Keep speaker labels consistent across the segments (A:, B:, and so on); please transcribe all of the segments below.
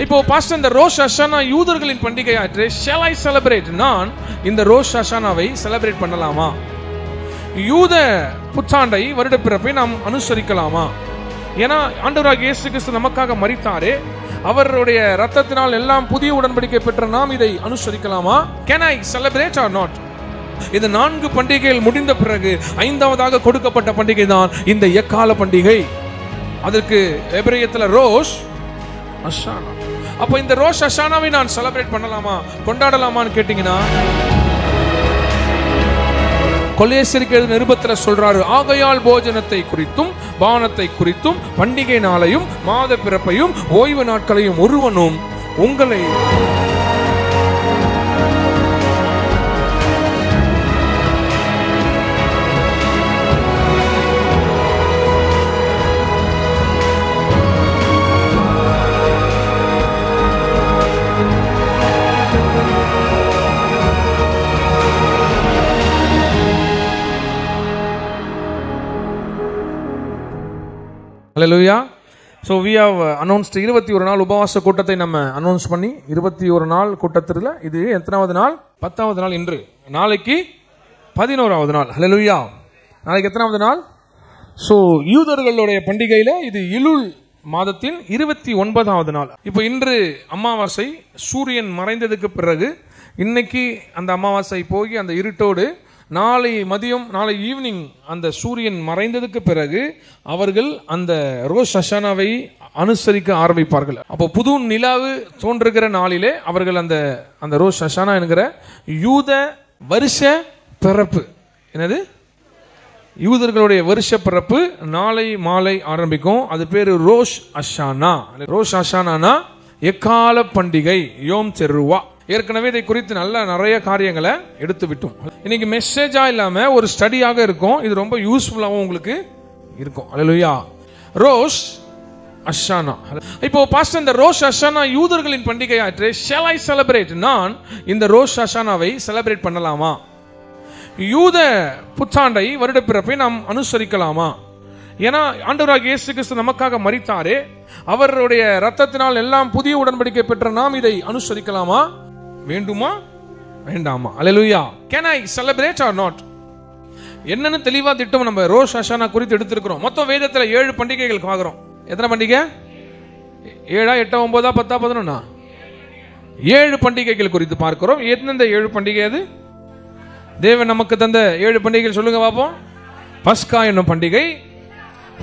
A: இப்போ பாஸ்டர், இந்த ரோஷ் ஹஷானா யூதர்களின் பண்டிகை ஆயிற்று. Shall I celebrate? நான் இந்த ரோஷ் ஹஷானாவை செலிப்ரேட் பண்ணலாமா? யூத புத்தாண்டை, வருட பிறப்பை நாம் அனுசரிக்கலாமா? ஏன்னா ஆண்டவராகிய இயேசு கிறிஸ்து நமக்காக மரித்தாரே, அவருடைய ரத்தத்தினால் எல்லாம் புதிய உடன்படிக்கை பெற்ற நாம் இதை அனுசரிக்கலாமா? Can I celebrate or not? இந்த 4 பண்டிகைகள் முடிந்த பிறகு 5வதாக கொடுக்கப்பட்ட பண்டிகை தான் இந்த எக்கால பண்டிகை. அதற்கு எபிரேயத்துல ரோஷ் ஹஷானா. அப்ப இந்த ரோஷ் ஹஷானாவை நான் செலிப்ரேட் பண்ணலாமா, கொண்டாடலாமான்னு கேட்டீங்கன்னா, கொலேசியருக்கு எழுதின நிருபத்துல சொல்றாரு, ஆகையால் போஜனத்தை குறித்தும் பானத்தை குறித்தும் பண்டிகை நாளையும் மாத பிறப்பையும் ஓய்வு நாட்களையும் ஒருவனும் உங்களை Hallelujah. So we have announced 21 நாள் உபவாச கூட்டத்தை நம்ம அனௌன்ஸ் பண்ணி 21 நாள் கூட்டத்தில் இது எத்தனாவது நாள்? 10வது நாள். இன்று நாளைக்கு 11வது நாள். Hallelujah. நாளைக்கு எத்தனாவது நாள்? ஸோ யூதர்களுடைய பண்டிகையில இது இலுல் மாதத்தின் 29வது நாள். இப்போ இன்று அமாவாசை, சூரியன் மறைந்ததுக்கு பிறகு இன்னைக்கு அந்த அமாவாசை போய் அந்த இருட்டோடு நாளை மதியம், நாளை ஈவினிங் அந்த சூரியன் மறைந்ததுக்கு பிறகு அவர்கள் அந்த ரோஷ் ஹஷானாவை அனுசரிக்க ஆரம்பிப்பார்கள். அப்போ புது நிலாவு தோன்றுகிற நாளிலே அவர்கள் அந்த ரோஷ் ஹஷானா என்கிற யூத வருஷ பிறப்பு, என்னது யூதர்களுடைய வருஷ பிறப்பு நாளை மாலை ஆரம்பிக்கும். அது பேரு ரோஷ் ஹஷானா. ரோஷ் ஹஷானா எக்கால பண்டிகை, யோம் தெருவா. ஏற்கனவே இதை குறித்து நிறைய காரியங்களை எடுத்து விட்டோம். இன்னைக்கு மெசேஜா இல்லாம ஒரு ஸ்டடியாக இருக்கும். இது ரொம்ப யூஸ்ஃபுல்லாகவும் உங்களுக்கு இருக்கும். அல்லேலூயா. ரோஷ் ஹஷானா. இப்போ பாஸ்டர், இந்த ரோஷ் ஹஷானா யூதர்களின் பண்டிகை ஆயிற்று. Shall I celebrate? நான் இந்த ரோஷ் ஹஷானாவை செலிப்ரேட் பண்ணலாமா? யூத புத்தாண்டை, வருட பிறப்பை நாம் அனுசரிக்கலாமா? ஏன்னா ஆண்டவராகிய இயேசு கிறிஸ்து நமக்காக மரித்தாரே, அவருடைய ரத்தத்தினால் எல்லாம் புதிய உடன்படிக்கை பெற்ற நாம் இதை அனுசரிக்கலாமா, வேண்டுமா வேண்டாமா? Hallelujah. Can I celebrate or not? என்னன்னு தெளிவா திட்டம் நம்ம ரோஷ் ஹஷானா குறித்து எடுத்திருக்கிறோம். மொத்தம் வேதத்துல 7 பண்டிகைகள் பார்க்கிறோம். எத்தனை பண்டிகை? 7, 8, 9, 10, 11? 7 பண்டிகைகள் குறித்து பார்க்கிறோம். எந்தெந்த 7 பண்டிகை? அது தேவன் நமக்கு தந்த 7 பண்டிகைகள் சொல்லுங்க பாப்போம். பஸ்கா என்னும் பண்டிகை,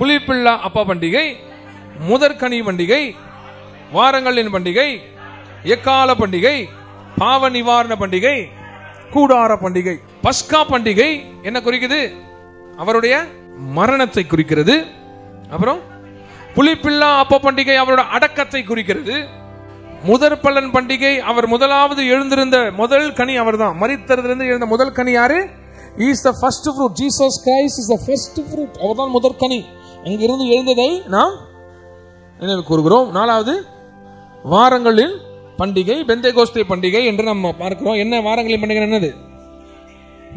A: புளிப்பில்லா அப்பா பண்டிகை, முதற்கனி பண்டிகை, வாரங்களின் பண்டிகை, எக்கால பண்டிகை, பாவ நிவாரண பண்டிகை, கூடார பண்டிகை. பஸ்கா பண்டிகை என்ன குறிக்குது? அவருடைய மரணத்தை குறிக்கிறது. அப்புறம் புளிப்பில்லா அப்ப பண்டிகை அவருடைய அடக்கத்தை குறிக்கிறது. முதற் பலன் பண்டிகை, அவர் முதலாவது எழுந்திருந்த முதல் கனி அவர்தான். மரித்ததிலிருந்து எழுந்த முதல் கனி யாரு? He is the first fruit. Jesus Christ is the first fruit. அவர்தான் முதற் கனி. அங்கிருந்து எழுந்ததை நாம் நினைவு கூறுகிறோம். 4வது வாரங்களின் பண்டிகை, பெந்தேகோஸ்தே பண்டிகை என்று நம்ம பார்க்கிறோம். என்ன வாரங்களின் பண்டிகை? என்னது?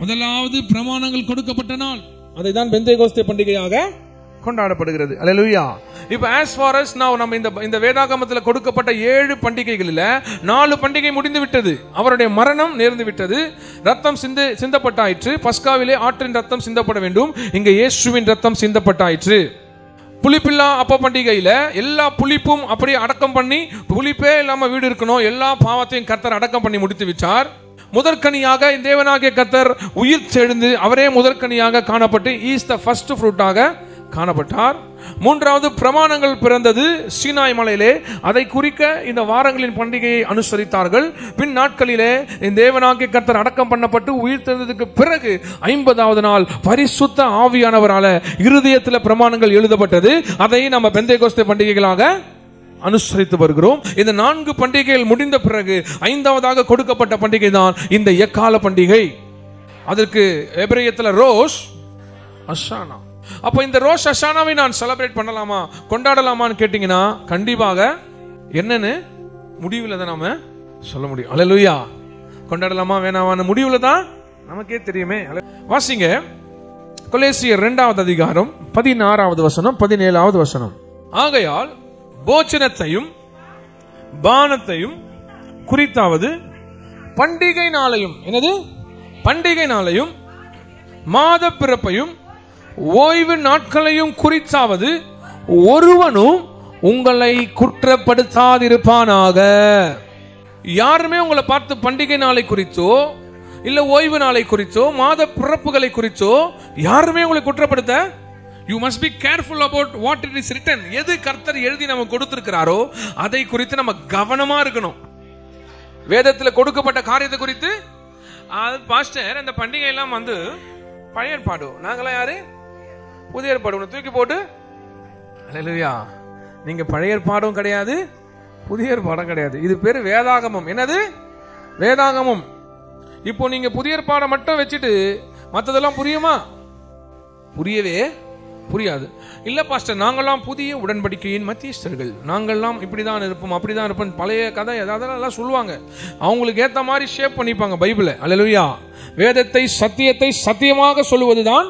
A: முதலாவது பிரமாணங்கள் கொடுக்கப்பட்ட நாள். அதை தான் பெந்தேகோஸ்தே பண்டிகையாக கொண்டாடப்படுகிறது. அல்லேலூயா. இப்போ as far as now நம்ம இந்த வேதாகமத்தில் கொடுக்கப்பட்ட 7 பண்டிகைகளில் 4 பண்டிகை முடிந்து விட்டது. அவருடைய மரணம் நேர்ந்து விட்டது. ரத்தம் சிந்தப்பட்டாயிற்று. பஸ்காவிலே ஆற்றின் ரத்தம் சிந்தப்பட வேண்டும். இங்க இயேசுவின் ரத்தம் சிந்தப்பட்டாயிற்று. புளிப்பில்லா அப்ப பண்டிகையில எல்லா புளிப்பும் அப்படியே அடக்கம் பண்ணி, புளிப்பே இல்லாம வீடு இருக்கணும், எல்லா பாவத்தையும் கர்த்தர் அடக்கம் பண்ணி முடித்து விட்டார். முதற்கனியாக தேவனாகிய கர்த்தர் உயிர் தெழுந்து அவரே முதற்கனியாக காணப்பட்டு ஈஸ் த ஃபர்ஸ்ட் ஃப்ரூட்டாக காணப்பட்டார். 3வது பிரமாணங்கள் பிறந்தது சீனாய் மலையிலே. அதை குறிக்க இந்த வாரங்களின் பண்டிகையை அனுசரித்தார்கள். பின் நாட்களிலே தேவனாகிய கர்த்தர் அடக்கம் பண்ணப்பட்டு உயிர் தெழுந்ததுக்கு பிறகு 50வது நாள் பரிசுத்த ஆவியானவரால இருதயத்தில் பிரமாணங்கள் எழுதப்பட்டது. அதை நம்ம பெந்தேகோஸ்தே பண்டிகைகளாக அனுசரித்து வருகிறோம். இந்த 4 பண்டிகைகள் முடிந்த பிறகு 5வதாக கொடுக்கப்பட்ட பண்டிகை தான் இந்த எக்கால பண்டிகை. அதற்கு எபிரேயத்துல ரோஷ் ஹஷானா. அப்ப இந்த ரோஷ் ஹஷானாவை நான் செலிப்ரேட் பண்ணலாமா, கொண்டாடலாமான்னு கேட்டீங்கன்னா, கண்டிப்பாக என்னன்னு முடிவுல தான் நாம சொல்ல முடியும். அல்லேலூயா. கொண்டாடலாமா வேணாமான்னு முடிவுல தான் நமக்கே தெரியுமே. வாசிங்க கொலேசியர் 2வது அதிகாரம் 16வது வசனம் 17வது வசனம். ஆகையால் போஜனத்தையும் பானத்தையும் குறித்தாவது, பண்டிகை நாளையும், என்னது பண்டிகை நாளையும் மாத பிறப்பையும் ஓய்வு நாட்களையும் குறித்தாவது ஒருவனும் உங்களை குற்றப்படுத்தாதிருப்பானாக. யாருமே உங்களை பார்த்து பண்டிகை நாளை குறித்தோ இல்ல ஓய்வு நாளை குறித்தோ மாத பிறப்புகளை குறித்தோ யாருமே உங்களை குற்றப்படுத்த, you must be careful about what it is written. எது கர்த்தர் எழுதி நம்ம கொடுத்திருக்கிறாரோ அதை குறித்து நம்ம கவனமா இருக்கணும். வேதத்தில் கொடுக்கப்பட்ட காரியத்தை குறித்து பாஸ்டர் அந்த பண்டிகை எல்லாம் வந்து பழைய ஏற்பாடு, நாங்களாம் யாரு புதிய ஏற்பாடு தூக்கி போட்டு, அல்லேலூயா, நீங்க பழைய ஏற்பாடும் கிடையாது புதிய ஏற்பாடும் கிடையாது. இது பேரு வேதாகமம். என்னது வேதாகமம். இப்போ நீங்க புதிய ஏற்பாடை மட்டும் வச்சுட்டு மற்றதெல்லாம் புரியுமா? புரியவே புரியாது. இல்ல பாஸ்டர், நாங்கெல்லாம் புதிய உடன்படிக்கையின் மத்தியஸ்தர்கள், நாங்கெல்லாம் இப்படிதான் இருப்போம் அப்படிதான் இருப்போம், பழைய கதை அதெல்லாம் சொல்லுவாங்க. அவங்களுக்கு ஏத்த மாதிரி ஷேப் பண்ணிப்பாங்க பைபிளை. அல்லேலூயா. வேதத்தை சத்தியத்தை சத்தியமாக சொல்லுவதுதான்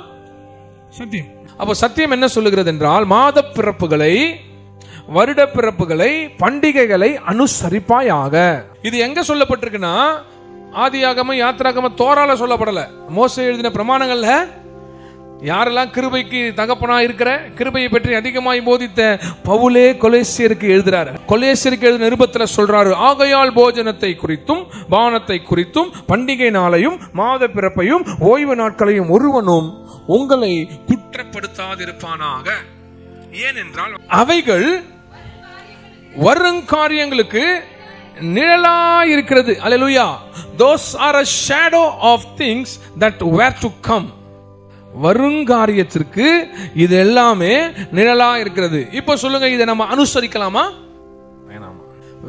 A: சத்தியம். அப்ப சத்தியம் என்ன சொல்லுகிறது என்றால், மாத பிறப்புகளை, வருட பிறப்புகளை, பண்டிகைகளை அனுசரிப்பாயாக. இது எங்க சொல்லப்பட்டிருக்குன்னா, ஆதியாகம, யாத்திராகம, தோரால சொல்லப்படல. மோசே எழுதின பிரமாணங்கள்ல யாரெல்லாம் கிருபைக்கு தகப்பனா இருக்கிற, கிருபையை பற்றி அதிகமாய் போதித்த பவுலே கொலேசியருக்கு எழுதுறாரு. கொலேசியருக்கு எழுதின நிருபத்தில் சொல்றாரு, ஆகையால் போஜனத்தை குறித்தும் பானத்தை குறித்தும் பண்டிகை நாளையும் மாத பிறப்பையும் ஓய்வு நாட்களையும் ஒருவனும் உங்களை குற்றப்படுத்தாதிருப்பானாக. ஏனென்றால் அவைகள் வருங்காரியங்களுக்கு நிழலா இருக்கிறது. அல்லேலூயா. those are a shadow of things that were to come. வருங்காரியத்திற்கு இது எல்லாமே நிழலா இருக்கிறது. இப்ப சொல்லுங்க, இதை நம்ம அனுசரிக்கலாமா வேணாமா?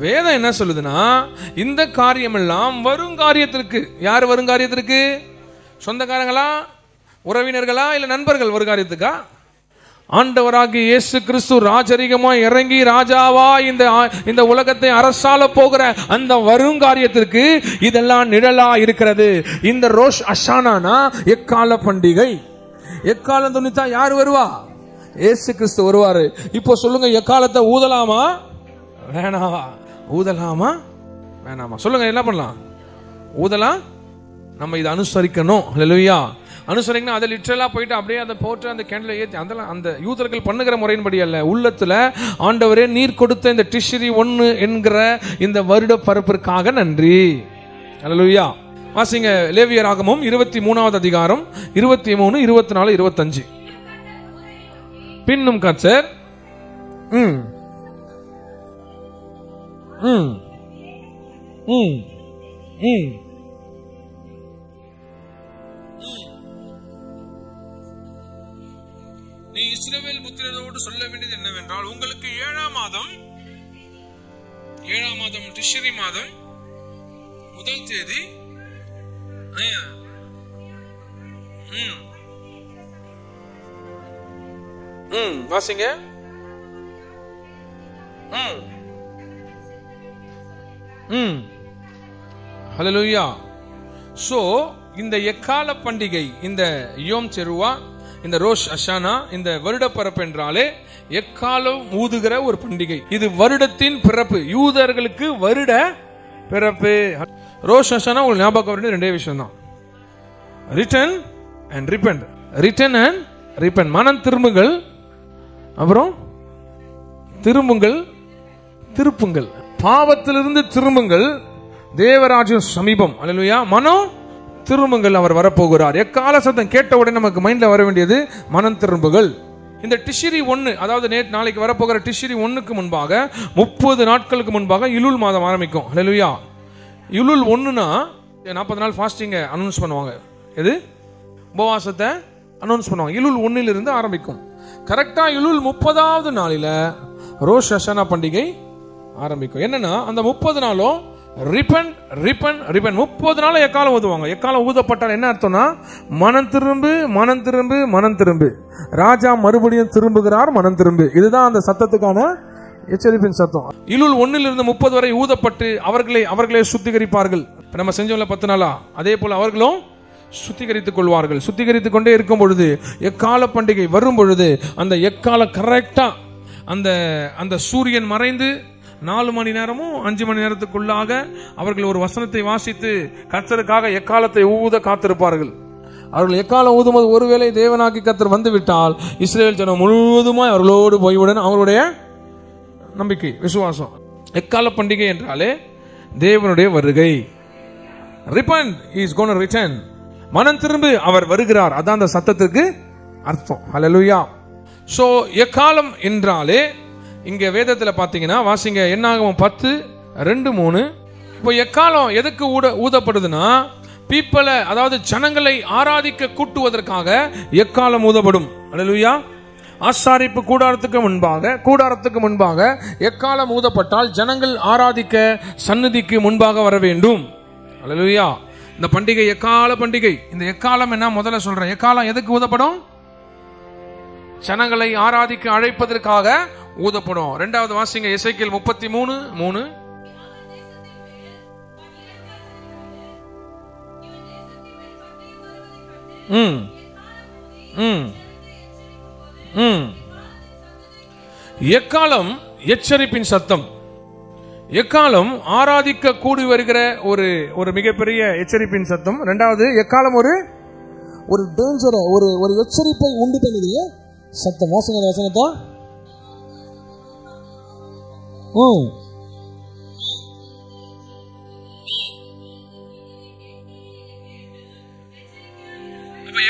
A: வேதம் என்ன சொல்லுதுன்னா, இந்த காரியம் எல்லாம் வருங்காரியத்திற்கு. யார் வருங்காரியத்திற்கு? சொந்தக்காரங்களா, உறவினர்களா, இல்ல நண்பர்கள் வருங்காரியத்துக்கா? ஆண்டவராகிய இயேசு கிறிஸ்து ராஜரிகமாய் இறங்கி ராஜாவா இந்த உலகத்தை அரசாள போகிற அந்த வருங்காரியத்திற்கு இதெல்லாம் நிழலா இருக்கிறது. இந்த ரோஷ் அஷானானா எக்கால பண்டிகை. எக்காலம் துணித்தா யார் வருவா? இயேசு கிறிஸ்து வருவாரு. இப்போ சொல்லுங்க, எக்காலத்தை ஊதலாமா வேணாமா? ஊதலாமா வேணாமா? சொல்லுங்க, என்ன பண்ணலாம்? ஊதலாம். நம்ம இதை அனுசரிக்கணும். அல்லேலூயா. அனுசரிக்கணும். அதை லிட்டரலா போயிட்டு அப்படியே அதை போட்டு அந்த கேண்டில் ஏற்றி அதெல்லாம் அந்த யூதர்கள் பண்ணுகிற முறையின்படி அல்ல. உள்ளத்துல ஆண்டவரே நீர் கொடுத்த இந்த டிஷரி 1 என்கிற இந்த வருட பரப்பிற்காக நன்றி. அல்லேலூயா. வாசிங்க லேவியராகமம் 23வது அதிகாரம் 23, 24, 25. பின்னும் கர்த்தர் நீ இஸ்ரவேல் புத்திரரோடு சொல்ல வேண்டியது என்னவென்றால், உங்களுக்கு 7ஆம் மாதம் டிஷரி மாதம் 1 தேதி வாசிங்க. ஹல்லேலூயா. சோ இந்த எக்கால பண்டிகை, இந்த யோம் செருவா, இந்த ரோஷ் அஷானா, இந்த வருட பரப்பு என்றாலே எக்காலம் ஊதுகிற ஒரு பண்டிகை. இது வருடத்தின் பிறப்பு. யூதர்களுக்கு வருட பிறப்பு. ரோஷ் அஷானா உங்களுக்கு ஞாபகம் வர வேண்டிய 2 விஷயம் தான். Return and repent. Return and repent. மனம் திரும்புங்கள், அப்புறம் திரும்புங்கள், திருப்புங்கள். பாவத்திலிருந்து திரும்புங்கள், தேவராஜ்யம் சமீபம். அல்லேலூயா. மனம் திரும்புங்கள், அவர் வரப்போகிறார். எக்கால சத்தம் கேட்ட உடனே நமக்கு மைண்ட்ல வர வேண்டியது மனம் திரும்புகள். இந்த டிஷரி 1, அதாவது நாளைக்கு வரப்போகிற டிஷரி 1க்கு முன்பாக 30 நாட்களுக்கு முன்பாக இலுல் மாதம் ஆரம்பிக்கும். அல்லேலூயா. இலுல் 1னா 40 நாள் ஃபாஸ்டிங் அனௌன்ஸ் பண்ணுவாங்க. எது? உபவாசத்தை அனௌன்ஸ் பண்ணுவாங்க. இலுல் 1 ஆரம்பிக்கும். கரெக்டா இலுல் 30வது நாளில ரோஷ் அஷானா பண்டிகை ஆரம்பிக்கும். என்னன்னா அந்த 30 நாளும் ரிப்பன் ரிப்பன் ரிப்பன் 30 நாள் எக்காலம் ஊதுவாங்க. எக்காலம் ஊதப்பட்டால் என்ன அர்த்தம்னா, மனம் திரும்பு, மனம் திரும்பு, மனம் திரும்பு. ராஜா மறுபடியும் திரும்புகிறார், மனம் திரும்பு. இதுதான் அந்த சத்தத்துக்கான எச்சரிப்பின் சத்தம். இலுல் 1 30 வரை ஊதப்பட்டு அவர்களே சுத்திகரிப்பார்கள். நம்ம செஞ்சோம்ல 10 நாளா, அதே போல அவர்களும் சுத்திகரித்துக் கொள்வார்கள். சுத்திகரித்துக் கொண்டே இருக்கும் பொழுது எக்கால பண்டிகை வரும் பொழுது அந்த எக்கால கரெக்டா அந்த சூரியன் மறைந்து 4 மணி நேரமும் 5 மணி நேரத்துக்குள்ளாக அவர்கள் ஒரு வசனத்தை வாசித்து கர்த்தருக்காக எக்காலத்தை ஊத காத்திருப்பார்கள். அவர்கள் எக்காலம் ஊதும்போது ஒருவேளை தேவனாக்கி கர்த்தர் வந்துவிட்டால் இஸ்ரேல் ஜனம் முழுவதுமாய் அவர்களோடு போய்விடும். அவருடைய நம்பிக்கை, விசுவாசம். எக்கால பண்டிகை என்றாலே தேவனுடைய வருகை. Repent, he is going to return. மனம் திரும்பு, அவர் வருகிறார். அதான் அந்த சத்தத்துக்கு அர்த்தம். ஹல்லேலூயா. சோ எக்காலம் என்றாலே இங்க வேதத்துல பாத்தீங்கன்னா வாசிங்க, என்னாகமம் 10:2-3. இப்போ எக்காலம் எதுக்கு ஊதப்படுதுன்னா, பீப்பிளை, அதாவது ஜனங்களை ஆராதிக்க கூட்டுவதற்காக எக்காலம் ஊதப்படும். ஹல்லேலூயா. ஆசாரிப்பு கூடாரத்துக்கு முன்பாக எக்காலம் ஊதப்பட்டால் ஜனங்கள் ஆராதிக்க சந்நிதிக்கு முன்பாக வர வேண்டும். ஹல்லேலூயா. இந்த பண்டிகை எக்கால பண்டிகை. இந்த எக்காலம் என்ன முதல்ல சொல்றேன். எக்காலம் எதுக்கு ஊதப்படும்? ஜனங்களை ஆராதிக்க அழைப்பதற்காக ஊதப்படும். இரண்டாவது வாசிங்க, எசேக்கியேல் 33:3. எக்காலம் எச்சரிப்பின் சத்தம். எக்காலம் ஆராதிக்க கூடி வருகிற ஒரு மிகப்பெரிய எச்சரிப்பின் சத்தம். இரண்டாவது, எக்காலம் ஒரு டேஞ்சரை, ஒரு எச்சரிப்பை உண்டு பண்ணுகிற சத்தம். வசனத்தை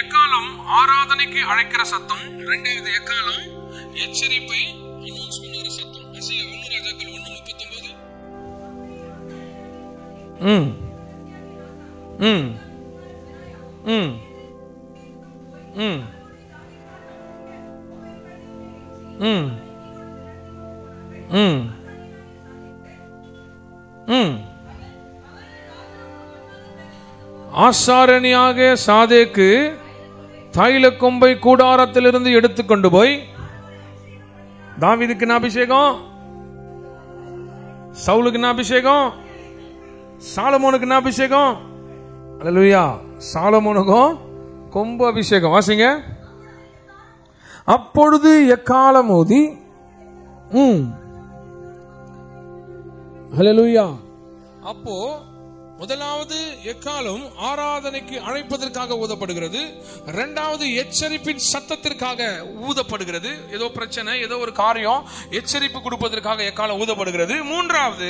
A: எக்காலம் ஆராதனைக்கு அழைக்கிற சத்தம். இரண்டாவது எக்காலம் எச்சரிப்பை அனௌன்ஸ் பண்ணுகிற சத்தம். ராஜாக்கள் 1:39. ஆசாரணியாக சாதேக்கு தைல கொம்பை கூடாரத்திலிருந்து எடுத்துக்கொண்டு போய், தாவீதுக்கு என்ன அபிஷேகம், சவுலுக்கு என்ன அபிஷேகம், சாலமோனுக்கு என்ன அபிஷேகம். அல்லேலூயா. சாலமோனுக்கும் கொம்பு அபிஷேகம். வாசிங்க. அப்பொழுது எக்காலம் ஊதி, அல்லேலூயா. அப்போ முதலாவது எக்காலம் ஆராதனைக்கு அழைப்பதற்காக ஊதப்படுகிறது. இரண்டாவது எச்சரிப்பின் சத்தத்திற்காக ஊதப்படுகிறது. ஏதோ பிரச்சனை, ஏதோ ஒரு காரியம், எச்சரிப்பு கொடுப்பதற்காக எக்காலம் ஊதப்படுகிறது. மூன்றாவது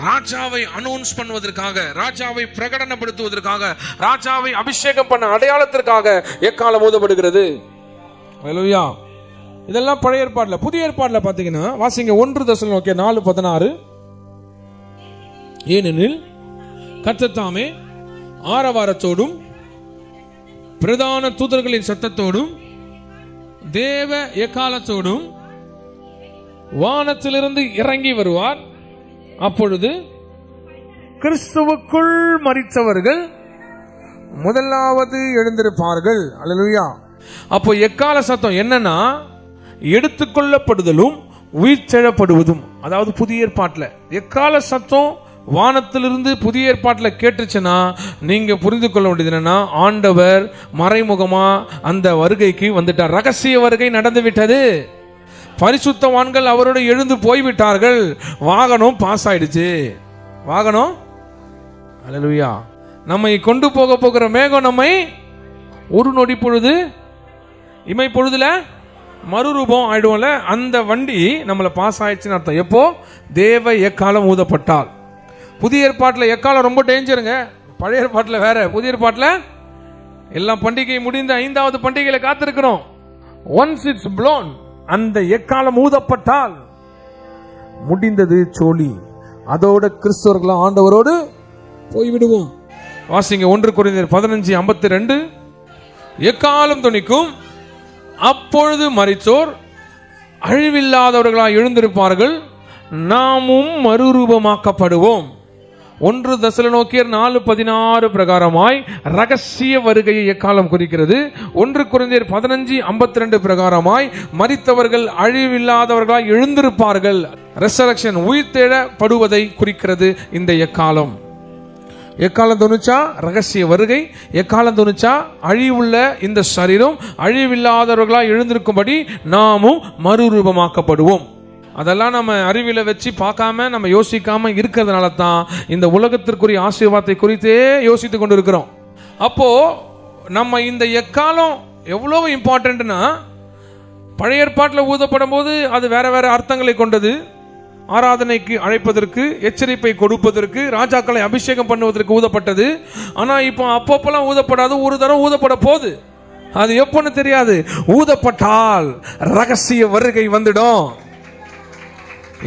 A: ராஜாவை அனௌன்ஸ் பண்ணுவதற்காக, ராஜாவை பிரகடனப்படுத்துவதற்காக, ராஜாவை அபிஷேகம் பண்ண அடையாளத்திற்காக எக்காலம் ஊதப்படுகிறது. ஹல்லேலூயா. இதெல்லாம் பழைய ஏற்பாடுல. புதிய ஏற்பாடுல பாத்தீங்கன்னா வாசிங்க 1 தெசலோனிக்கேயர் 4:16. ஏனெனில் கர்த்தர் தாமே ஆரவாரத்தோடும் பிரதான தூதர்களின் சத்தத்தோடும் தேவ எக்காலத்தோடும் வானத்திலிருந்து இறங்கி வருவார். அப்பொழுது கிறிஸ்துவுக்குள் மரித்தவர்கள் முதலாவது எழுந்திருப்பார்கள். அல்லேலூயா. அப்போ எக்கால சத்தம் என்னன்னா, எடுத்துக்கொள்ளப்படுதலும் உயிர்த்தெழப்படுவதும். அதாவது புதிய ஏற்பாட்டில் எக்கால சத்தம் வானத்திலிருந்து புதிய ஏற்பாட்டில் கேட்டுச்சுன்னா நீங்க புரிந்து கொள்ள வேண்டியது என்னன்னா, ஆண்டவர் மறைமுகமா அந்த வருகைக்கு வந்துட்டார். ரகசிய வருகை நடந்து விட்டது. பரிசுத்தவான்கள் அவரோடு எழுந்து போய்விட்டார்கள். வாகனம் பாஸ் ஆயிடுச்சு. வாகனம், அல்லேலூயா. நம்மை கொண்டு போகிற மேகம் நம்மை ஒரு நொடி பொழுது, இமை பொழுதுல மறுரூபம் ஆயிடுவோம்ல, அந்த வண்டி நம்மளை பாஸ் ஆயிடுச்சுன்னு அர்த்தம். எப்போ? தேவ எக்காலம் ஊதப்பட்டால். புதிய ஏற்பாட்டில் எக்காலம் ரொம்ப டேஞ்சருங்க. பழைய ஏற்பாட்டில் வேற. புதிய ஏற்பாட்டில் எல்லாம் பண்டிகை முடிந்த 5வது பண்டிகையில காத்திருக்கிறோம். ஒன்ஸ் இட்ஸ் ப்ளோன், அந்த எக்காலம் ஊதப்பட்டால் முடிந்தது சோழி. அதோட கிறிஸ்தவர்கள் ஆண்டவரோடு போய்விடுவோம். வாசிங்க 1 கொரிந்தியர் 15:52. எக்காலம் துணிக்கும், அப்பொழுது மரித்தோர் அழிவில்லாதவர்களாய் எழுந்திருப்பார்கள், நாமும் மறுரூபமாக்கப்படுவோம். 1 தெசலோனிக்கேயர் 4:16 பிரகாரமாய் ரகசிய வருகையை எக்காலம் குறிக்கிறது. 1 கொரிந்தியர் 15:52 பிரகாரமாய் மரித்தவர்கள் அழிவில்லாதவர்களாய் எழுந்திருப்பார்கள். ரெசரக்ஷன், உயிர்த்தெழப்படுவதை குறிக்கிறது இந்த எக்காலம். எக்காலம் தோணுச்சா ரகசிய வருகை, எக்காலம் தோணுச்சா அழிவுள்ள இந்த சரீரம் அழிவில்லாதவர்களாய் எழுந்திருக்கும்படி நாமும் மறுரூபமாக்கப்படுவோம். அதெல்லாம் நம்ம அறிவில வச்சு பார்க்காம நம்ம யோசிக்காம இருக்கிறதுனால தான் இந்த உலகத்திற்குரிய ஆசீர்வாதத்தை குறித்தே யோசித்து கொண்டு இருக்கிறோம். அப்போ நம்ம இந்த எக்காலம் எவ்வளவு இம்பார்ட்டன்ட்னா, பழைய ஏற்பாட்டில் ஊதப்படும் போது அது வேற வேற அர்த்தங்களை கொண்டது. ஆராதனைக்கு அழைப்பதற்கு, எச்சரிப்பை கொடுப்பதற்கு, ராஜாக்களை அபிஷேகம் பண்ணுவதற்கு ஊதப்பட்டது. ஆனா இப்போ அப்பப்பெல்லாம் ஊதப்படாது, ஒரு தடவை ஊதப்பட போகுது. அது எப்பன்னு தெரியாது. ஊதப்பட்டால் ரகசிய வருகை வந்துடும்.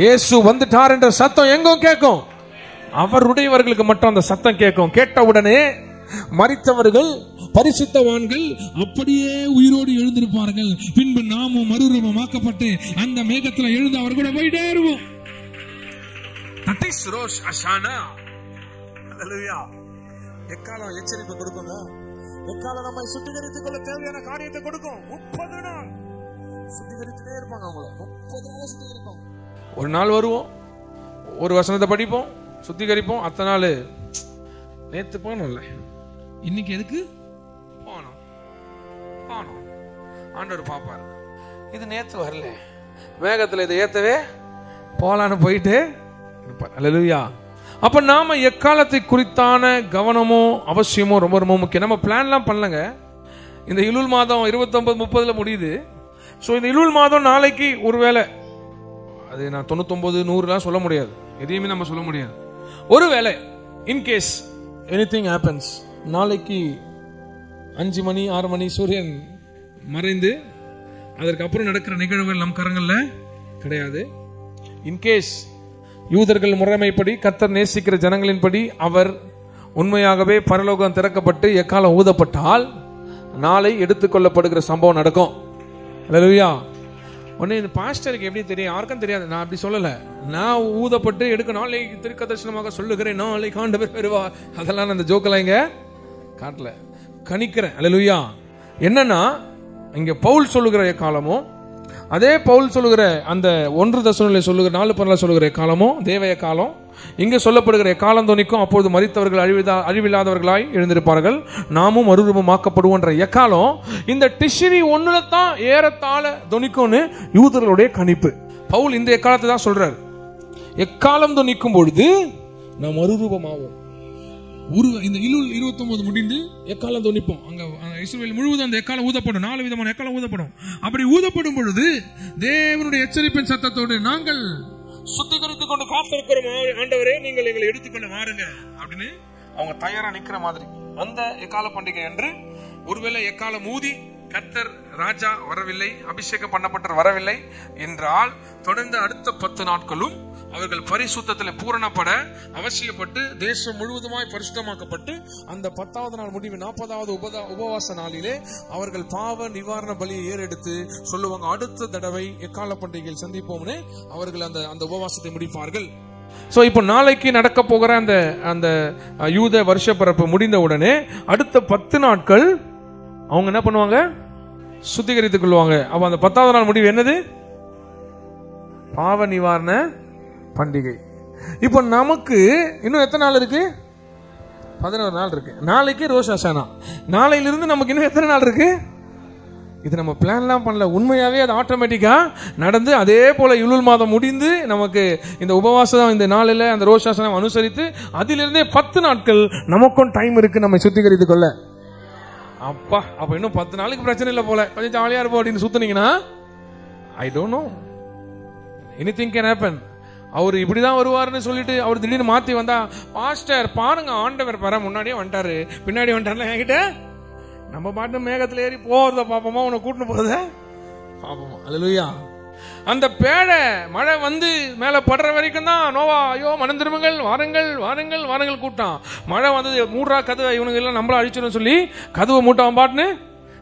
A: இயேசு வந்துட்டார் என்ற சத்தம் எங்கும் கேட்கும். அவருடையவர்களுக்கு மட்டும் அந்த சத்தம் கேட்கும். கேட்டவுடனே மரித்தவர்கள், பரிசுத்தவான்கள் அப்படியே உயிரோடு எழுந்திருப்பார்கள். பின்பு நாமும் மறுரூபமாக்கப்பட்டு அந்த மேகத்துல எழுந்து அவர் கூட போயிட்டே இருவோம். எக்காலம் எச்சரிக்கை கொடுக்குங்க. எக்காலம் நம்மை சுத்திகரித்துக் கொள்ள தேவையான காரியத்தை கொடுக்கும். 30 நாள் சுத்திகரித்துட்டே இருப்பாங்க. அவங்கள 30 நாள் சுத்திகரிப்பாங்க. ஒரு நாள் வருவோம், ஒரு வசனத்தை படிப்போம், சுத்திகரிப்போம். அத்தனை நாள் நேத்து போனோம்ல, இன்னைக்கு எதுக்கு போனோம் போனோம் ஆண்டவர் பாப்பாரு. இது நேத்து வரல, வேகத்துல இதை ஏத்தவே போலான்னு போயிட்டு இருப்பார். அல்லேலூயா. அப்ப நாம எக்காலத்தை குறித்தான கவனமோ அவசியமோ ரொம்ப ரொம்ப முக்கியம். நம்ம பிளான்லாம் பண்ணலங்க. இந்த இலுல் மாதம் 29-30 முடியுது. ஸோ இந்த இலுல் மாதம் நாளைக்கு ஒருவேளை, அது நான் 99-100 சொல்ல முடியாது, எதையுமே நம்ம சொல்ல முடியாது. ஒருவேளை இன்கேஸ் எனிதிங் ஹேப்பன்ஸ், நாளைக்கு 5 மணி 6 மணி சூரியன் மறைந்து அதற்கப்புறம் நடக்கிற நிகழ்வுகள் நம் கரங்கள்ல கிடையாது. இன்கேஸ் யூதர்கள் முறைமைப்படி, கர்த்தர் நேசிக்கிற ஜனங்களின்படி அவர் உண்மையாகவே பரலோகம் திறக்கப்பட்டு எக்காலம் ஊதப்பட்டால் நாளை எடுத்துக்கொள்ளப்படுகிற சம்பவம் நடக்கும். அல்லேலூயா. ஒன்னு இந்த பாஸ்டருக்கு எப்படி தெரியும்? யாருக்கும் தெரியாது. நான் அப்படி சொல்லல. நான் ஊதப்பட்டு எடுக்க நாளை திருக்கதர்சனமாக சொல்லுகிறேன், நாளை ஆண்டவர் வருவார், அதெல்லாம் நான் இந்த ஜோக்கெல்லாம் இங்க காட்டல, கணிக்கிறேன். அல்லேலூயா. என்னன்னா, இங்க பவுல் சொல்லுகிற காலமும், அதே பவுல் சொல்லுகிற அந்த 1 தெசலோனிக்கேயர் சொல்லுகிற 4:10 சொல்லுகிற காலமும் தேவய காலம். இங்க சொல்லப்படுகிற காலம் தொனிக்கும். அப்பொழுது மரித்தவர்கள் அழிவில்லாதவர்களாய் எழுந்திருப்பார்கள், நாமும் மறுரூபமாக்கப்படுவோன்ற எக்காலம் இந்த டிஷிரி 1 தான் ஏறத்தாழ தொனிக்கும்னு யூதர்களுடைய கணிப்பு. பவுல் இந்த எக்காலத்தை தான் சொல்றார். எக்காலம் தொனிக்கும் பொழுது நாம் மறுரூபமாவோம். இந்த இலுல் 29 முடிந்து எக்காலம் தொனிப்போம். அங்க இஸ்ரவேல் முழுவதும் அந்த எக்காலம் ஊதப்படும். 4 விதமான எக்காலம் ஊதப்படும். அப்படி ஊதப்படும் பொழுது தேவனுடைய எச்சரிப்பின் சத்தத்தோடு நாங்கள் சுத்திகரித்துக் கொண்டு காத்திருக்கிறோம், ஆண்டவரே நீங்கள் எங்களை எடுத்துக்கொண்டு வாருங்க அப்படின்னு அவங்க தயாரா நிக்கிற மாதிரி அந்த எக்கால பண்டிகை என்று. ஒருவேளை எக்காலம் ஊதி கர்த்தர் ராஜா வரவில்லை, அபிஷேகம் பண்ணப்பட்ட வரவில்லை என்றால் தொடர்ந்து அடுத்த 10 நாட்களும் அவர்கள் பரிசுத்தத்தில் பூரணப்பட அவசியப்பட்டு தேசம் முழுவதுமாய் பரிசுத்தமாக்கப்பட்டு அந்த 10வது நாள் முடிவு 40வது உபவாச நாளிலே அவர்கள் பாவ நிவாரண பலியை ஏறெடுத்து சொல்லுவாங்க, அடுத்த தடவை எக்கால பண்டிகையில் சந்திப்போம்னு அவர்கள் அந்த உபவாசத்தை முடிப்பார்கள். சோ இப்போ நாளைக்கு நடக்க போகிற அந்த யூத வருஷ பிறப்பு முடிந்த உடனே அடுத்த 10 நாட்கள் அவங்க என்ன பண்ணுவாங்க? சுத்திகரித்துக் கொள்வாங்க. அப்ப அந்த 10வது நாள் முடிவு என்னது? பாவ நிவாரண பண்டிகை. இப்போ நமக்கு இன்னும் எத்தனை நாள் இருக்கு? 11 நாள் இருக்கு. நாளைக்கு ரோஷ் ஹஷானா. நாளையிலிருந்து நமக்கு இன்னும் எத்தனை நாள் இருக்கு? இது நம்ம பிளான்லாம் பண்ணல, உண்மையாவே அது ஆட்டோமேட்டிக்கா நடந்து அதே போல இலுல் மாதம் முடிந்து நமக்கு இந்த உபவாசம் இந்த நாளில் அந்த ரோஷ் ஹஷானா அனுசரித்து அதிலிருந்தே 10 நாட்கள் நமக்கும் டைம் இருக்கு நம்ம சுத்திகரித்துக் கொள்ள. அப்பா, அப்ப இன்னும் 10 நாளுக்கு பிரச்சனை இல்லை போல, கொஞ்சம் ஜாலியா இருப்போம் அப்படின்னு சுத்தினீங்கன்னா I don't know, anything can happen. அவர் இப்படிதான் வருவாருன்னு சொல்லிட்டு அவர் திடீர்னு மாத்தி வந்தா, பாஸ்டர் பாருங்க ஆண்டவர் வர முன்னாடியே வந்துட்டாரு, பின்னாடி வந்துட்டாருல என்கிட்ட, நம்ம பாட்டு மேகத்துல ஏறி போறத பாப்போமா, உன்னை கூட்டின்னு போறத பாப்போமா. அல்லேலூயா. அந்த பேழை மழை வந்து மேல படுற வரைக்கும் தான் நோவா ஐயோ மனம் திரும்புங்கள், வாருங்கள் வாருங்கள் வாருங்கள் கூட்டம். மழை வந்தது, மூடுறா கதவை, இவனுங்க எல்லாம் நம்மள அழிச்சிடும் சொல்லி கதவை மூட்டவன் பாட்டுன்னு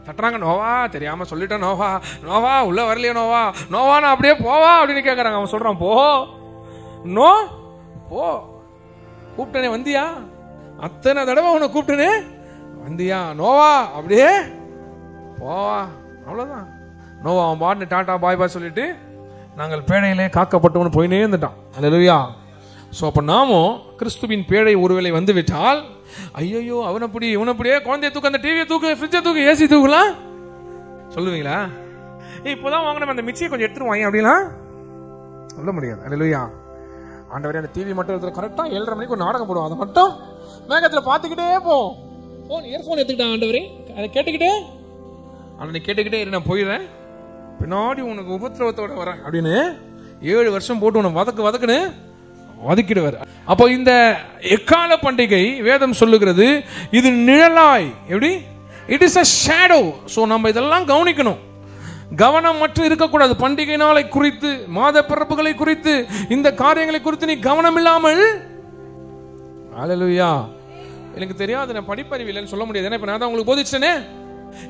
A: தட்டுறாங்க. நோவா தெரியாம சொல்லிட்டான், நோவா நோவா உள்ள வரலையே, நோவா நோவானா அப்படியே போவா அப்படின்னு கேட்கறாங்க. அவன் சொல்றான், போ நோ போ, கூப்பிட்டனே வந்தியா, அத்தனை தடவை உன்னை கூப்பிட்டனே வந்தியா, நோவா அப்படியே போவா, அவ்வளவுதான். நோவா அவன் பாட்டு டாட்டா பாய் பாய் சொல்லிட்டு நாங்கள் பேழையிலே காக்கப்பட்டவனு போயினே இருந்துட்டான். அல்லேலூயா. சோ அப்ப நாமும் கிறிஸ்துவின் பேழை ஒருவேளை வந்து விட்டால், ஐயோ அவனப்படி இவனப்படியே குழந்தைய தூக்கு, அந்த டிவியை தூக்கு, ஃப்ரிட்ஜை தூக்கு, ஏசி தூக்கலாம் சொல்லுவீங்களா? இப்போதான் வாங்கின அந்த மிக்சியை கொஞ்சம் எடுத்துட்டு வாங்க அப்படின்னா சொல்ல முடியாது. அல்லேலூயா. ஆண்டவரே, அந்த டிவி மட்டும் எடுத்து கரெக்டா 7:30 மணிக்கு ஒரு நாடகம் போடுவோம், அதை மட்டும் மேகத்துல பாத்துக்கிட்டே போவோம். போன் இயர்போன் எடுத்துக்கிட்டான் ஆண்டவரே, அதை கேட்டுக்கிட்டே ஆனா நீ கேட்டுக்கிட்டே இரு, நான் போயிடுறேன், பின்னாடி உனக்கு உபத்திரவத்தோட வரேன் அப்படின்னு 7 வருஷம் போட்டு உனக்கு வதக்குன்னு வதக்கிடுவார். அப்போ இந்த எக்கால பண்டிகை வேதம் சொல்லுகிறது இது நிழலாய், எப்படி, it is a shadow. So நம்ம இதெல்லாம் கவனிக்கணும், கவனம் மட்டும் இருக்கக்கூடாது. பண்டிகை நாளை குறித்து, மாத பிறப்புகளை குறித்து, இந்த காரியங்களை குறித்து நீ கவனம் இல்லாமல், அல்லேலூயா. எனக்கு தெரியாது, நான் படிப்பறிவு இல்லைன்னு சொல்ல முடியாது, ஏன்னா இப்ப நான் தான் உங்களுக்கு போதிச்சேனே.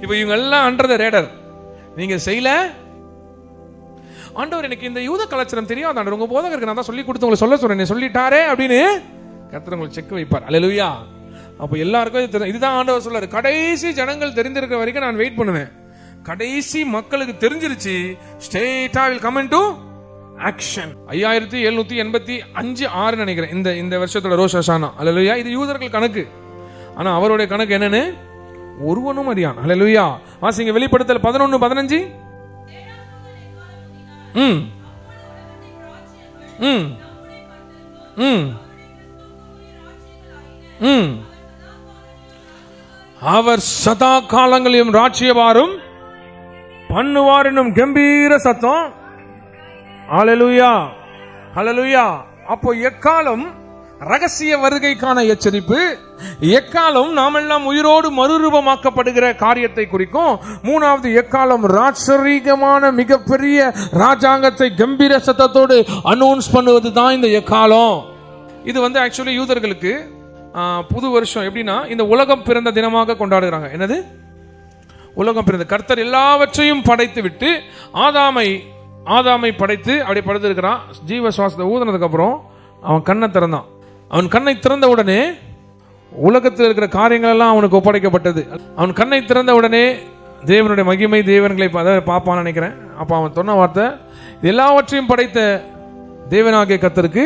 A: இப்ப இவங்க எல்லாம் அண்டர் த ரேடர், நீங்க செய்யல. ஆண்டவர் எனக்கு இந்த யூத கலாச்சாரம் தெரியாது ஆண்டவர், உங்க போதகருக்கு நான் தான் சொல்லி கொடுத்து உங்களை சொல்ல சொல்றேன், சொல்லிட்டாரே அப்படின்னு கர்த்தர் உங்களுக்கு செக் வைப்பார். அல்லேலூயா. அப்ப எல்லாருக்கும் இதுதான் ஆண்டவர் சொல்றாரு, கடைசி ஜனங்கள் தெரிந்திருக்கிற வரைக்கும் நான் வெயிட் பண்ணுவேன். கடைசி மக்களுக்கு தெரிஞ்சிருச்சு, ஸ்ட்ரெயிட்டா will come into action. 5785 நினைக்கிறேன் இந்த வருஷத்தோட ரோஷ் ஹஷானா. அல்லேலூயா. இது யூதர்கள் கணக்கு, ஆனா அவருடைய கணக்கு என்னன்னு ஒருவனும் அறியான். அல்லேலூயா. வாசிங்க வெளிப்படுத்தல் 11:15. அவர் சதா காலங்களிலும் ராஜ்யபாரம் பண்ணுவார் என்னும் கம்பீர சத்தம். ஹல்லேலூயா, ஹல்லேலூயா. அப்போ எக்காலம் ரகசிய வருகைக்கான எச்சரிப்பு, எக்காலம் நாமெல்லாம் உயிரோடு மறுரூபமாக்கப்படுகிற காரியத்தை குறிக்கும். மூணாவது எக்காலம் ராட்சரீகமான மிகப்பெரிய ராஜாங்கத்தை கம்பீர சத்தத்தோடு அனௌன்ஸ் பண்ணுவது தான் இந்த எக்காலம். இது ஆக்சுவலி யூதர்களுக்கு புது வருஷம் எப்படின்னா இந்த உலகம் பிறந்த தினமாக கொண்டாடுகிறாங்க. என்னது உலகம் பிறந்த? கர்த்தர் எல்லாவற்றையும் படைத்து விட்டு ஆதாமை படைத்து அப்படி படுத்திருக்கிறான். ஜீவ சுவாசத்தை ஊதினதுக்கு அப்புறம் அவன் கண்ணை திறந்தான். அவன் கண்ணை திறந்த உடனே உலகத்தில் இருக்கிற காரியங்கள் எல்லாம் அவனுக்கு ஒப்படைக்கப்பட்டது. அவன் கண்ணை திறந்த உடனே தேவனுடைய மகிமை தேவன்களை பார்ப்பான்னு நினைக்கிறேன். அப்ப அவன் சொன்ன வார்த்தை, எல்லாவற்றையும் படைத்த தேவனாகிய கர்த்தருக்கு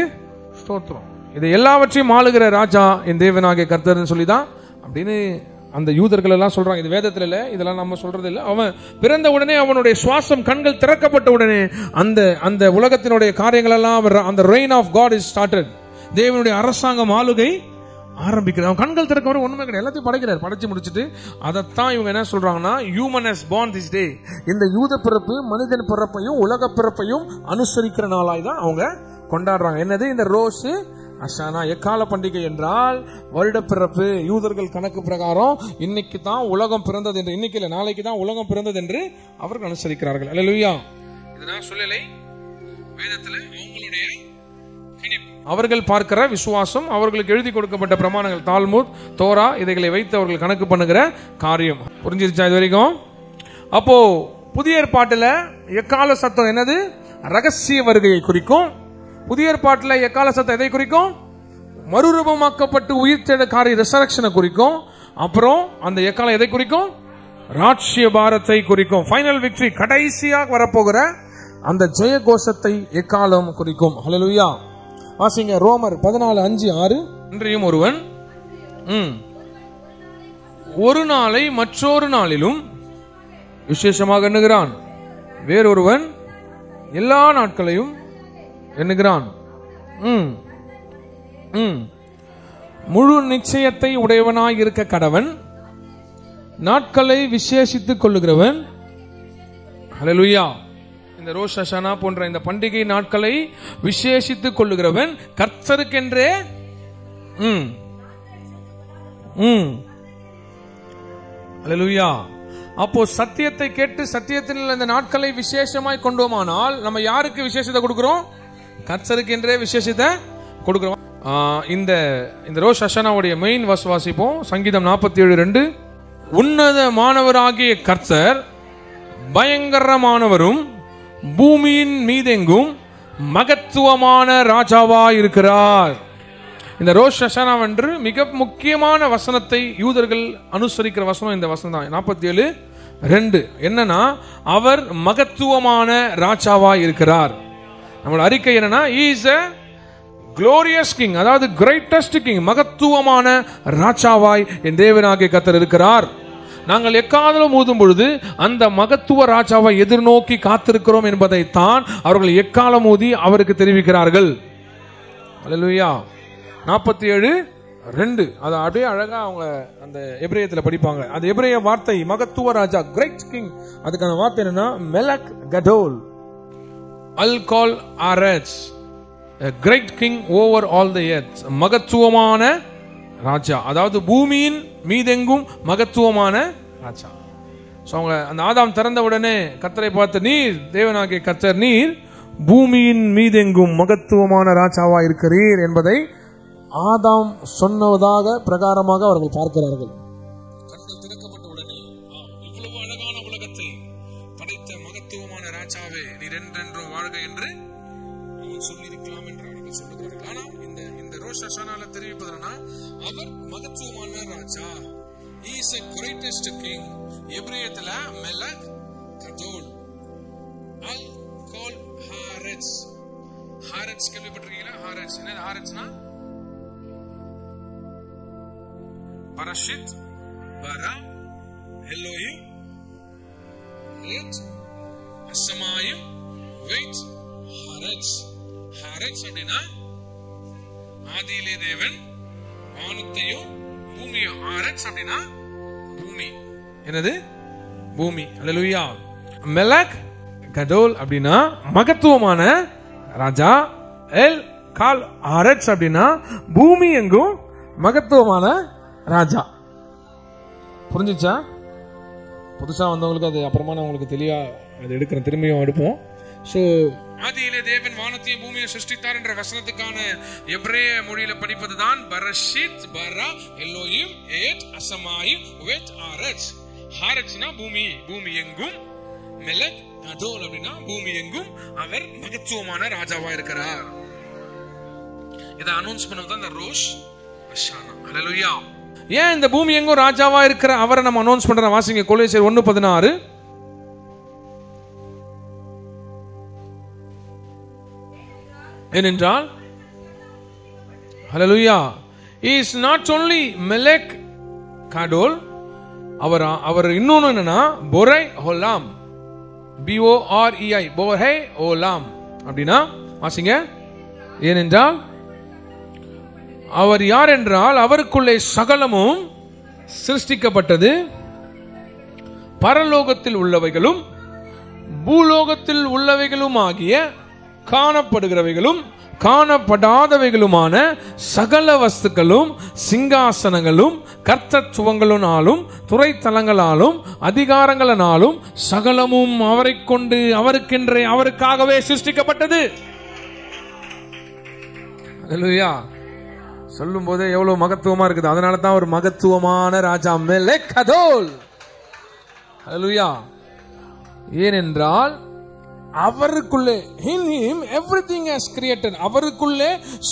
A: ஸ்தோத்திரம், இது எல்லாவற்றையும் ஆளுகிற ராஜா என் தேவனாகிய கர்த்தர்னு சொல்லிதான் அப்படின்னு அந்த யூதர்கள் எல்லாம் சொல்றாங்க. இது வேதத்துல இல்ல, இதெல்லாம் நம்ம சொல்றது இல்ல. அவன் பிறந்த உடனே அவனுடைய சுவாசம் கண்கள் திறக்கப்பட்ட உடனே அந்த உலகத்தினுடைய காரியங்கள் எல்லாம் அந்த reign of God is started. தேவனுடைய அரசாங்கம் ஆளுகை ஆரம்பிக்கிறது. அவன் கண்கள் திறக்க ஒண்ணுமே கிடையாது, எல்லாத்தையும் படைக்கிறார். படைச்சு முடிச்சுட்டு அதைத்தான் இவங்க என்ன சொல்றாங்கன்னா, human has born this day. இந்த யூத பிறப்பு மனிதன் பிறப்பையும் உலக பிறப்பையும் அனுசரிக்கிற நாளாய் தான் அவங்க கொண்டாடுறாங்க. என்னது இந்த ரோஷ் ஹஷானா எக்கால பண்டிகை என்றால் வருட பிறப்பு. யூதர்கள் கணக்கு பிரகாரம் இன்னைக்கு தான் உலகம் பிறந்தது என்று, இன்னைக்கு இல்ல நாளைக்கு தான் உலகம் பிறந்தது என்று அவர்கள் அனுசரிக்கிறார்கள். அல்லேலூயா. இதெல்லாம் சொல்லலை வேதத்துல. அவங்களுடைய அவர்கள் பார்க்கிற விசுவாசம், அவர்களுக்கு எழுதி கொடுக்கப்பட்ட பிரமாணங்கள் தால்முத், தோரா, இதைகளை வைத்து அவர்கள் கணக்கு பண்ணுகிற காரியம். புரிஞ்சிருச்சா இது வரைக்கும்? அப்போ புதிய ஏற்பாட்டுல எக்கால சத்தம் என்னது? ரகசிய வருகையை குறிக்கும். புதிய ஏற்பாட்டில் எக்கால சத்தம் எதை குறிக்கும்? மறுரூபமாக்கப்பட்டு உயிர்த்தெழ காரிய ரெசரக்ஷனை குறிக்கும். அப்புறம் அந்த எக்காலம் எதை குறிக்கும்? ராஜ்ய பாரத்தை குறிக்கும். ஃபைனல் விக்டரி, கடைசியாக வரப்போகிற அந்த ஜெய கோஷத்தை எக்காலம் குறிக்கும். ஹல்லேலூயா. வாசிங்க ரோமர் 14:5-6. இன்றையும் ஒருவன் ஒரு நாளை மற்றொரு நாளிலும் விசேஷமாக எண்ணுகிறான், வேறொருவன் எல்லா நாட்களையும் எண்ணுகிறான். முழு நிச்சயத்தை உடையவனாய் இருக்க கடவன், நாட்களை விசேஷித்துக் கொள்ளுகிறவன். ஹல்லேலூயா. இந்த ரோஷ் ஹஷானா போன்ற இந்த பண்டிகை நாட்களை விசேஷித்துக் கொள்ளுகிறவன் கர்த்தருக்கென்றே. ஹல்லேலூயா. அப்போ சத்தியத்தை கேட்டு சத்தியத்தில் இந்த நாட்களை விசேஷமாய் கொண்டோமானால் நம்ம யாருக்கு விசேஷத்தை கொடுக்கிறோம்? கர்த்தருக்கு என்றே விசேஷத்தை கொடுக்கிறோம். இந்த ரோஷ் ஹஷானாவுடைய மெயின் வர்ஸ் வாசிப்போம். சங்கீதம் 47:2. உன்னதமானவராகிய கர்த்தர் பயங்கரமானவரும் பூமியின் மீதெங்கும் மகத்துவமான ராஜாவாய் இருக்கிறார். இந்த ரோஷ் ஹஷானா என்று மிக முக்கியமான வசனத்தை யூதர்கள் அனுசரிக்கிற வசனம் இந்த வசனம் தான். 47:2 என்னன்னா, அவர் மகத்துவமான ராஜாவாய் இருக்கிறார். நம்மளோட அறிக்கை என்னன்னா, he is a glorious king, அதாவது greatest king, மகத்துவமான ராஜாவாய் என் தேவனாகிய கர்த்தர் இருக்கிறார். நாங்கள் எக்காலம் ஊதும் பொழுது அந்த மகத்துவ ராஜாவை எதிர்நோக்கி காத்திருக்கிறோம் என்பதைத்தான் அவர்கள் எக்காலம் ஊதி அவருக்கு தெரிவிக்கிறார்கள். அல்லேலூயா. 47:2 அது அப்படியே அழகா அவங்க அந்த எபிரேயத்துல படிப்பாங்க. அது எபிரேய வார்த்தை மகத்துவ ராஜா, கிரேட் கிங். அதுக்கான வார்த்தை என்னன்னா மெலக் கடோல் அல்கால் ஆரேஜ், a great king over all the earth. மகத்துவமான ராஜா, அதாவது பூமியின் மீதெங்கும் மகத்துவமான ராஜா. அவங்க அந்த ஆதாம் திறந்த உடனே கர்த்தரை பார்த்து, நீர் தேவனாகிய கர்த்தர், நீர் பூமியின் மீதெங்கும் மகத்துவமான ராஜாவா இருக்கிறீர் என்பதை ஆதாம் சொன்னதாக பிரகாரமாக அவர்கள் பார்க்கிறார்கள். கண்கள் திறக்கப்பட்ட உடனே, இவ்வளவு அழகான உலகத்தை படைத்த மகத்துவமான ராஜாவே, நீர் என்றென்றும் வாழ்க என்று சொல்லியிருக்கலாம் என்று அவர்கள் சொல்லுகிறார்கள். ஆனா இந்த ரோஷ் ஹஷானால தெரிவிப்பதுனா அவர் மகத்துவமான ராஜா. He is a greatest king. எபிரேயத்துல மெலக் கடோல் அல் கால் ஹாரெட்ஸ். ஹாரெட்ஸ் கேள்விப்பட்டிருக்கீங்களா? ஹாரெட்ஸ் என்ன? ஹாரெட்ஸ்னா பரஷித், பரா, எலோஹிம், ஏட், அஷமாயிம், வெயிட், ஹாரெட்ஸ். ஹாரெட்ஸ் அப்படின்னா ஆதியிலே தேவன் வானத்தையும் பூமியும். ஹாரெட்ஸ் அப்படின்னா பூமி. என்னது? பூமி. அல்லேலூயா. மெலக் கடோல் அப்படின்னா மகத்துவமான ராஜா. எல் கால் ஹாரெட்ஸ் அப்படின்னா பூமி எங்கும் மகத்துவமான ராஜா. புரிஞ்சுச்சா? புதுசா வந்தவங்களுக்கு அது அப்புறமா நான் உங்களுக்கு தெளிவா அது எடுக்கிறேன், திரும்பியும் எடுப்போம். சோ ஆதியிலே தேவன் வானத்தையும் பூமியை சிருஷ்டித்தார் என்ற வசனத்துக்கான எபிரேய மொழியில படிப்பதுதான் பரஷித், பரா, எலோஹிம், ஏட், அஷமாயிம், வெட், ஹாரெட்ஸ். ஹாரெட்ஸ்னா பூமி, பூமி எங்கும். மெலக் கடோல் அப்படின்னா பூமி எங்கும் அவர் மகத்துவமான ராஜாவா இருக்கிறார். இதை அனௌன்ஸ் பண்ணது அந்த ரோஷ் ஹஷானா. அல்லேலூயா. ஏன் இந்த பூமி எங்கும் ராஜாவா இருக்கிற அவரை நம்ம அனௌன்ஸ் பண்ற? வாசிங்க கொலோசியர் 1:16. ஏனென்றால் ஹல்லேலூயா, he is not only மெலக் கடோல், அவர் இன்னொன்னு என்னன்னா பொரை ஹோலாம், BOREI, பொரை ஹோலாம் அப்படின்னா வாசிங்க. ஏனென்றால் அவர் யார் என்றால் அவருக்குள்ளே சகலமும் சிருஷ்டிக்கப்பட்டது, பரலோகத்தில் உள்ளவைகளும் பூலோகத்தில் உள்ளவைகளும் ஆகிய காணப்படுகிறவைகளும் காணப்படாதவைகளுமான சகல வஸ்துக்களும் சிங்காசனங்களும் கர்த்தத்துவங்களினாலும் துறைத்தலங்களாலும் அதிகாரங்களினாலும் சகலமும் அவரை கொண்டு அவருக்கென்றே அவருக்காகவே சிருஷ்டிக்கப்பட்டது. அல்லேலூயா. சொல்லும் போதே எவ்வளவு மகத்துவமா இருக்குது. அதனால தான் ஒரு மகத்துவமான ராஜா மெலக் கடோல். அல்லேலூயா. ஏனென்றால் அவருக்குள்ளே, in him everything has created, அவருக்குள்ளே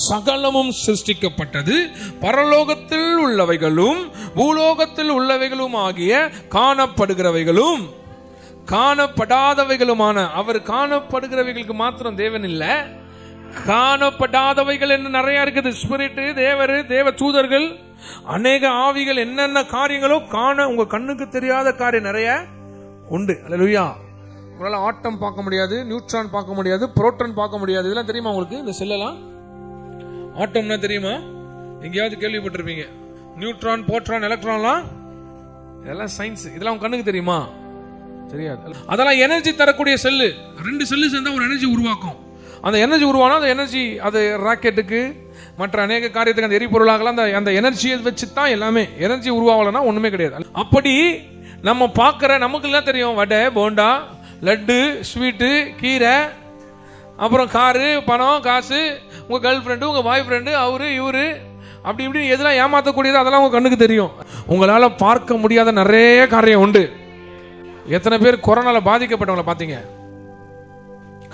A: சகலமும் சிருஷ்டிக்கப்பட்டது, பரலோகத்தில் உள்ளவைகளும் பூலோகத்தில் உள்ளவைகளும் ஆகிய காணப்படுகிறவைகளும் காணப்படாதவைகளுமான. அவர் காணப்படுகிறவைகளுக்கு மாத்திரம் தேவன் இல்ல, காணப்படாதவைகள் என்ன நிறைய இருக்குது. ஸ்பிரிட், தேவர், தேவ தூதர்கள், அநேக ஆவிகள், என்னென்ன காரியங்களோ உங்க கண்ணுக்கு தெரியாத காரியம் நிறைய உண்டு. அல்லேலூயா. உங்களால ஆட்டம் பார்க்க முடியாது, நியூட்ரான் பார்க்க முடியாது, புரோட்டான் பார்க்க முடியாது. இதெல்லாம் தெரியுமா உங்களுக்கு? இந்த செல்லெல்லாம் ஆட்டம்னா தெரியுமா? எங்கேயாவது கேள்விப்பட்டிருப்பீங்க. நியூட்ரான், புரோட்டான், எலக்ட்ரான்லாம் இதெல்லாம் சயின்ஸ். இதெல்லாம் உங்க கண்ணுக்கு தெரியுமா? தெரியாது. அதெல்லாம் எனர்ஜி தரக்கூடிய செல்லு. 2 செல்லு சேர்ந்தா ஒரு எனர்ஜி உருவாக்கும். அந்த எனர்ஜி உருவானா அந்த எனர்ஜி அது ராக்கெட்டுக்கு மற்ற அநேக காரியத்துக்கு அந்த எரிபொருளாகலாம் அந்த எனர்ஜியை வச்சு தான் எல்லாமே. எனர்ஜி உருவாகலன்னா ஒண்ணுமே கிடையாது. அப்படி நம்ம பார்க்கிற நமக்கு எல்லாம் தெரியும். வடை, போண்டா, லட்டு, ஸ்வீட்டு, கீரை, அப்புறம் காரு, பணம், காசு, உங்க கேர்ள் ஃப்ரெண்டு, உங்க பாய் ஃப்ரெண்டு, அவரு இவரு, அப்படி இப்படி எதெல்லாம் ஏமாத்தக்கூடியது அதெல்லாம் உங்க கண்ணுக்கு தெரியும். உங்களால பார்க்க முடியாத நிறைய காரியம் உண்டு. எத்தனை பேர் கொரோனால பாதிக்கப்பட்டவங்களை பாத்தீங்க?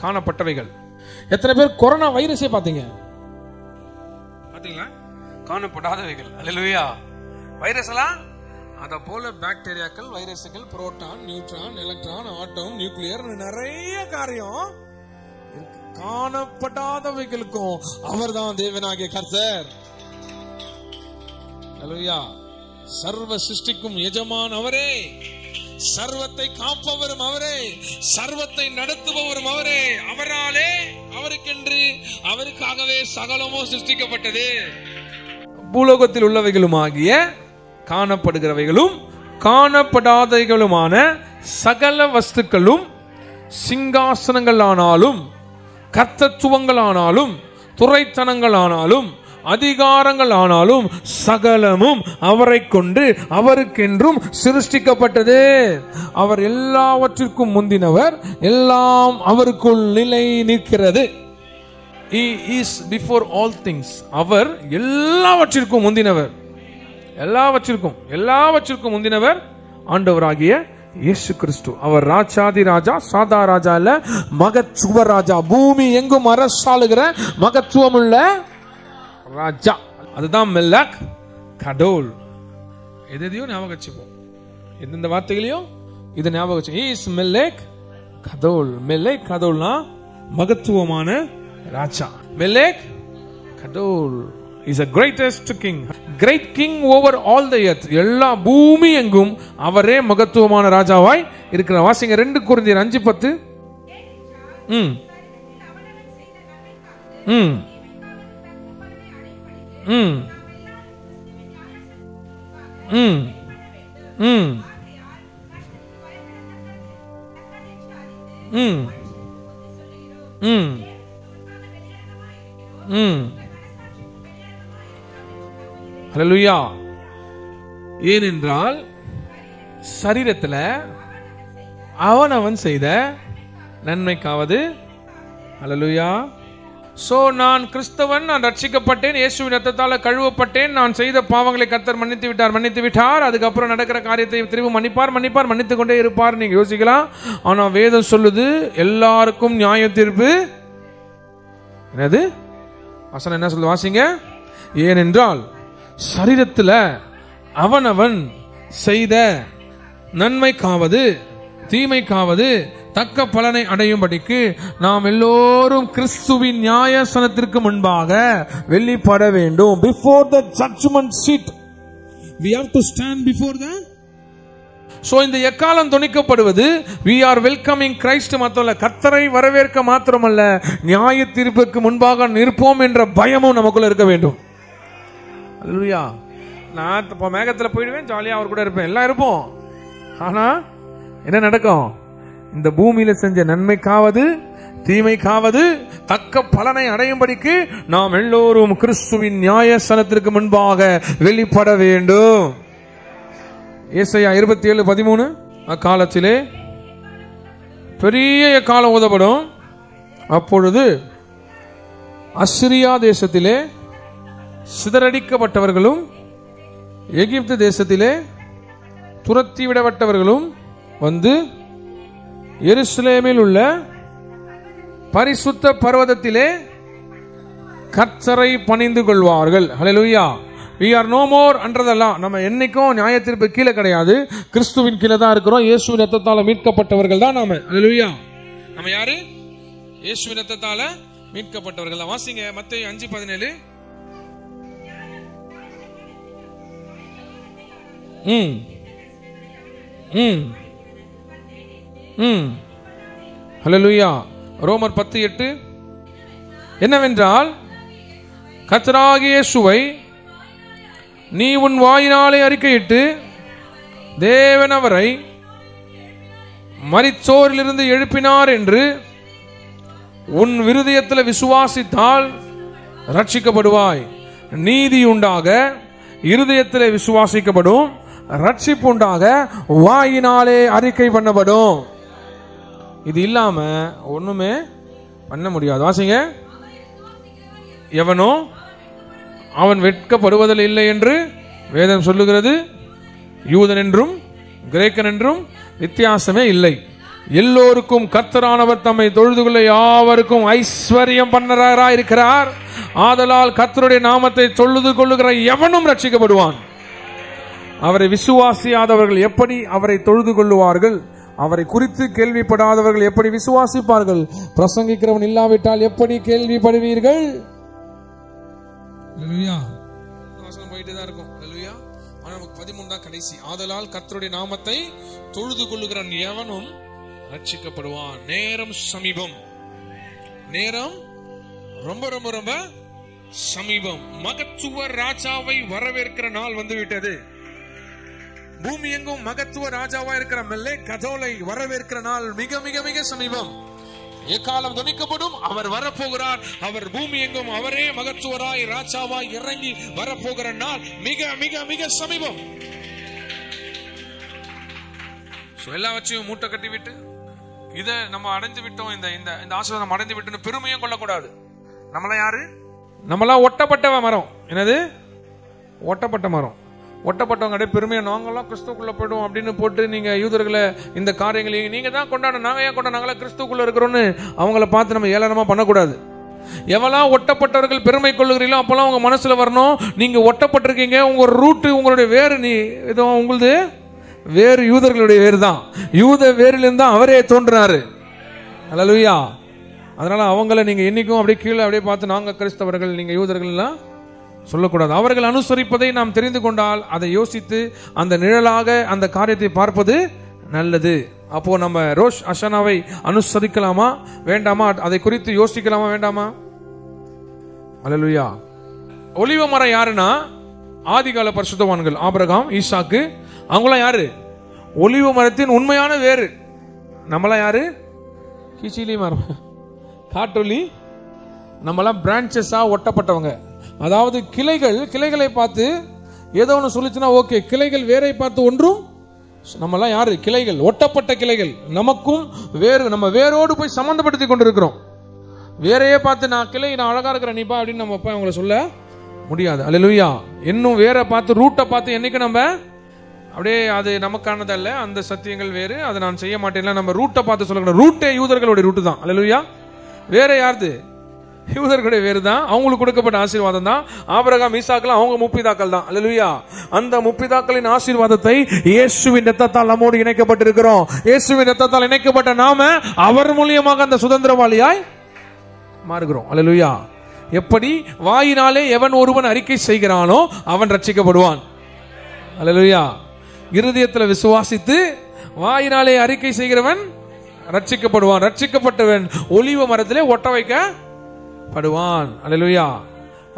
A: காணப்பட்டவைகள். எத்தனை பேர் கொரோனா வைரஸே பாத்தீங்க? பாத்தீங்களா? காணப்படாதவைகள். அல்லேலூயா. வைரஸ் எல்லாம் அத போல பாக்டீரியாக்கள், வைரஸ்கள், புரோட்டான், நியூட்ரான், எலக்ட்ரான், ஆட்டம், நியூக்ளியர், நிறைய காரியம் இருக்கு. காணப்படாதவைகளுக்கும் அவர்தான் தேவனாகிய கர்த்தர். அல்லேலூயா. சர்வ சிருஷ்டிக்கும் எஜமான் அவரே, சர்வத்தை காப்பவரும் அவரே, சர்வத்தை நடத்துபவரும் அவரே. அவராலே, அவருக்கென்று, அவருக்காகவே சகலமும் சிருஷ்டிக்கப்பட்டது. பூலோகத்தில் உள்ளவைகளுமாகிய காணப்படுகிறவைகளும் காணப்படாதவைகளுமான சகல வஸ்துக்களும், சிங்காசனங்களானாலும் கர்த்தத்துவங்களானாலும் துரைத்தனங்களானாலும் அதிகாரங்கள் ஆனாலும் சகலமும் அவரை கொண்டு அவருக்கென்றும் சிருஷ்டிக்கப்பட்டது. அவர் எல்லாவற்றிற்கும் முந்தினவர், எல்லாம் அவருக்குள் நிலை நிற்கிறது. He is before all things. அவர் எல்லாவற்றிற்கும் முந்தினவர், எல்லாவற்றிற்கும் முந்தினவர் ஆண்டவராகிய இயேசு கிறிஸ்து. அவர் ராஜாதி ராஜா, சாதா ராஜா இல்ல, மகத்துவ ராஜா, பூமி எங்கும் அரசாளுகிற மகத்துவம் உள்ள ராஜா. அதுதான் மெலக் கடோல். எதையும் ஞாபகம் வச்சுப்போம், எந்தெந்த வார்த்தைகளையும் இதை ஞாபகம் வச்சு. He is மெலக் கடோல். மெலக் கடோல்னா மகத்துவமான ராஜா. மெலக் கடோல் is a greatest king, great king over all the earth. எல்லா பூமி எங்கும் அவரே மகத்துவமான ராஜாவாய் இருக்கிறார். வாசிங்க 2 கொரிந்தியர் 5:10. ம் ம் ம் ம் ம் ம் ம் ம். ஹல்லேலூயா. ஏனென்றால் சரீரத்துல அவனவன் செய்த நன்மைக்காவது. ஹல்லேலூயா. சோ நான் கிறிஸ்தவன், நான் ரட்சிக்கப்பட்டேன், இயேசுவின் ரத்தத்தால கழுவப்பட்டேன், நான் செய்த பாவங்களை கர்த்தர் மன்னித்து விட்டார். அதுக்கப்புறம் நடக்கிற காரியத்தை திரும்ப மன்னித்து கொண்டே இருப்பார். நீங்க யோசிக்கலாம். ஆனா வேதம் சொல்லுது எல்லாருக்கும் நியாய தீர்ப்பு. என்னது வசனம் என்ன சொல்லுது? வாசிங்க. ஏனென்றால் சரீரத்தில் அவனவன் செய்த நன்மைக்காவது தீமைக்காவது தக்க பலனை அடையும்படிக்கு நாம் எல்லோரும் கிறிஸ்துவின் நியாயாசனத்திற்கு முன்பாக வெளிப்பட வேண்டும். Before the judgment seat we have to stand before the. So இந்த எக்காலம் தொனிக்கப்படுவது we are welcoming Christ மாத்திரமல்ல, கர்த்தரை வரவேற்க மாத்திரமல்ல, நியாய தீர்ப்புக்கு முன்பாக நிற்போம் என்ற பயமும் நமக்குள்ள இருக்க வேண்டும். அல்லேலூயா. நான் இப்ப மேகத்துல போயிடுவேன், ஜாலியா அவர் கூட இருப்பேன், எல்லாம் இருப்போம். ஆனா என்ன நடக்கும்? இந்த பூமியில செஞ்ச நன்மைக்காவது தீமைக்காவது தக்க பலனை அடையும்படிக்கு நாம் எல்லோரும் கிறிஸ்துவின் நியாயாசனத்திற்கு முன்பாக வெளிப்பட வேண்டும். ஏசாயா 27:13. அக்காலத்திலே பெரிய காலம் ஊதப்படும், அப்பொழுது அசிரியா தேசத்திலே சிதறடிக்கப்பட்டவர்களும் எகிப்து தேசத்திலே துரத்தி விடப்பட்டவர்களும் வந்து எருசலேமில் உள்ள பரிசுத்த பர்வதத்திலே கர்த்தரை பணிந்து கொள்வார்கள். ஹல்லேலூயா. we are no more அன்றதெல்லாம் நம்ம என்னைக்கும் நியாயத்தீர்ப்பு கீழே கிடையாது, கிறிஸ்துவின் கீழே தான் இருக்கிறோம். இயேசுவின் ரத்தத்தால மீட்கப்பட்டவர்கள் தான் நாம. ஹல்லேலூயா. நம்ம யாரு? இயேசுவின் ரத்தத்தால மீட்கப்பட்டவர்கள். வாசிங்க மத்தேயு 5:17. ஹல்லேலூயா. ரோமர் 10:8. என்னவென்றால் கர்த்தராகிய இயேசுவை நீ உன் வாயினாலே அறிக்கையிட்டு தேவன் அவரை மரித்தோரிலிருந்து எழுப்பினார் என்று உன் இருதயத்தில் விசுவாசித்தால் ரட்சிக்கப்படுவாய். நீதி உண்டாக இருதயத்தில் விசுவாசிக்கப்படும், ரட்சிப்பு உண்டாக வாயினாலே அறிக்கை பண்ணப்படும். இது இல்லாம ஒண்ணுமே பண்ண முடியாது. வாசிங்க. எவனோ அவன் வெட்கப்படுவதில் இல்லை என்று வேதம் சொல்லுகிறது. யூதன் என்றும் கிரேக்கன் என்றும் வித்தியாசமே இல்லை, எல்லோருக்கும் கர்த்தரானவர் தம்மை தொழுது கொள்ள யாவருக்கும் ஐஸ்வர்யம் பண்ணராய் இருக்கிறார். ஆதலால் கர்த்தருடைய நாமத்தை தொழுது கொள்ளுகிற எவனும் ரட்சிக்கப்படுவான். அவரை விசுவாசியாதவர்கள் எப்படி அவரை தொழுது கொள்ளுவார்கள்? அவரை குறித்து கேள்விப்படாதவர்கள் எப்படி விசுவாசிப்பார்கள்? பிரசங்கிக்கிறவன் இல்லாவிட்டால் எப்படி கேள்விப்படுவீர்கள்? போயிட்டே தான் இருக்கும். 13 தான் கடைசி. ஆதலால் கர்த்தருடைய நாமத்தை தொழுது கொள்ளுகிறவன் எவனும் ரட்சிக்கப்படுவான். நேரம் சமீபம். நேரம் ரொம்ப ரொம்ப ரொம்ப சமீபம். மகத்துவ ராஜாவை வரவேற்கிற நாள் வந்துவிட்டது. பூமி எங்கும் மகத்துவ ராஜாவா இருக்கிற மெல்லே கதோலை வரவேற்கிற நாள் மிக மிக மிக சமீபம். எக்காலம் துணிக்கப்படும், அவர் வரப்போகிறார். அவர் பூமி எங்கும் அவரே மகத்துவராய் ராஜாவாய் இறங்கி வரப்போகிற நாள் மிக மிக மிக சமீபம். எல்லாவற்றையும் மூட்டை கட்டி விட்டு இதை நம்ம அடைஞ்சு விட்டோம், இந்த ஆசீர்வாதம் அடைந்து விட்டு பெருமையும் கொள்ளக்கூடாது. நம்மளாம் யாரு? நம்மளாம் ஒட்டப்பட்ட மரம். என்னது? ஒட்டப்பட்ட மரம். ஒட்டப்பட்டவங்க பெருமையா நாங்களாம் கிறிஸ்துக்குள்ள போயிடுவோம் அப்படின்னு போட்டு நீங்க யூதர்களை இந்த காரியங்களையும் நீங்க தான் கொண்டாட, நாங்க ஏன் கொண்டாட, நாங்களா கிறிஸ்துக்குள்ள இருக்கிறோம்னு அவங்கள பார்த்து நம்ம ஏளனமா பண்ணக்கூடாது. எவெல்லாம் ஒட்டப்பட்டவர்கள் பெருமை கொள்ளுகிறீங்களோ அப்பெல்லாம் உங்க மனசுல வரணும், நீங்க ஒட்டப்பட்டிருக்கீங்க. உங்க ரூட்டு, உங்களுடைய வேறு, நீ ஏதோ உங்களுது வேறு யூதர்களுடைய வேறு தான். யூத வேரிலிருந்து தான் அவரே தோன்றினாரு. அல்லேலூயா. அதனால அவங்கள நீங்க என்னைக்கும் அப்படியே கீழே அப்படியே பார்த்து நாங்க கிறிஸ்தவர்கள், நீங்க யூதர்கள் எல்லாம் சொல்லக்கூடாது. அவர்கள் அனுசரிப்பதை நாம் தெரிந்து கொண்டால் அதை யோசித்து அந்த நிழலாக அந்த காரியத்தை பார்ப்பது நல்லது. அப்போ நம்ம ரோஷ் அஷனாவை அனுசரிக்கலாமா வேண்டாமா, அதை குறித்து யோசிக்கலாமா வேண்டாமா? அல்லேலூயா. ஒலிவ மரம் யாருன்னா ஆதிகால பரிசுத்தவான்கள் ஆபிரகாம், ஈசாக்கு, அவங்களாம் யாரு? ஒலிவ மரத்தின் உண்மையான வேறு. நம்மளாம் யாரு? கிச்சிலி மரம், காட்டொலி. நம்மளாம் பிரான்சஸா ஒட்டப்பட்டவங்க. அதாவது கிளைகளை பார்த்து ஏதோ ஒன்று சொல்லிச்சுன்னா ஓகே, கிளைகள் வேரை பார்த்து ஒன்றும். நம்மளாம் யாரு? கிளைகள், ஒட்டப்பட்ட கிளைகள். நமக்கும் வேறு, நம்ம வேரோடு போய் சம்பந்தப்படுத்தி கொண்டிருக்கிறோம். வேறையே பார்த்து நான் கிளை, நான் அழகா இருக்கிறேன் நீப்பா அப்படின்னு நம்ம அப்பா அவங்கள சொல்ல முடியாது. அல்லேலூயா. இன்னும் வேற பார்த்து, ரூட்டை பார்த்து என்னைக்கு நம்ம அப்படியே அது நமக்கானதல்ல, அந்த சத்தியங்கள் வேறு, அதை நான் செய்ய மாட்டேன். நம்ம ரூட்டை பார்த்து சொல்லக்கூடாது. ரூட்டே யூதர்களுடைய ரூட்டு தான். அல்லேலூயா. வேற யாருது? யூதர்களுடைய வேறு தான். அவங்களுக்கு கொடுக்கப்பட்ட ஆசீர்வாதம் தான். ஆபிரகாம், ஈசாக்கெல்லாம் அவங்க முப்பிதாக்கள் தான். அல்லேலூயா. அந்த முப்பிதாக்களின் ஆசீர்வாதத்தை இயேசுவின் இரத்தத்தால் நம்மோடு இணைக்கப்பட்டிருக்கிறோம். இயேசுவின் இரத்தத்தால் இணைக்கப்பட்ட நாம அவர் மூலியமாக அந்த சுதந்திரவாளியாய் மாறுகிறோம். அல்லேலூயா. எப்படி? வாயினாலே எவன் ஒருவன் அறிக்கை செய்கிறானோ அவன் ரட்சிக்கப்படுவான். அல்லேலூயா. இருதயத்தில் விசுவாசித்து வாயினாலே அறிக்கை செய்கிறவன் ரட்சிக்கப்படுவான். ரட்சிக்கப்பட்டவன் ஒலிவ மரத்திலே ஒட்ட வைக்கப்படுவான். அல்லேலூயா.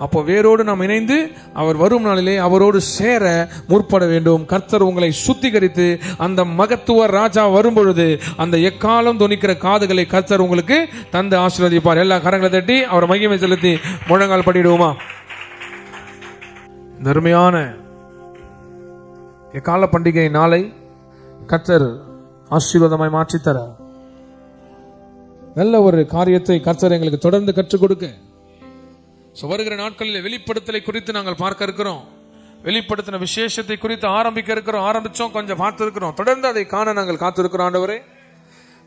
A: அப்போ வேரோடு நாம் இணைந்து அவர் வரும் நாளிலே அவரோடு சேர முற்பட வேண்டும். கர்த்தர் உங்களை சுத்திகரித்து அந்த மகத்துவ ராஜா வரும்பொழுது அந்த எக்காலம் தொனிக்கிற காதுகளை கர்த்தர் உங்களுக்கு தந்து ஆசீர்வதிப்பார். எல்லா கரங்களை தட்டி அவர் மகிமை செலுத்தி முழங்கால் படிடுவோமா? தர்மையான எக்கால பண்டிகை நாளை கர்த்தர் ஆசீர்வாதமாய் மாற்றித்தர நல்ல ஒரு காரியத்தை கர்த்தர் எங்களுக்கு தொடர்ந்து கற்றுக் கொடுக்க வருகிற நாட்களில் வெளிப்படுத்தலை குறித்து நாங்கள் பார்க்க இருக்கிறோம். வெளிப்படுத்தின விசேஷத்தை குறித்து ஆரம்பிச்சோம், கொஞ்சம் பார்த்து இருக்கிறோம். தொடர்ந்து அதை காண நாங்கள் காத்திருக்கிறோம். ஆண்டவரே,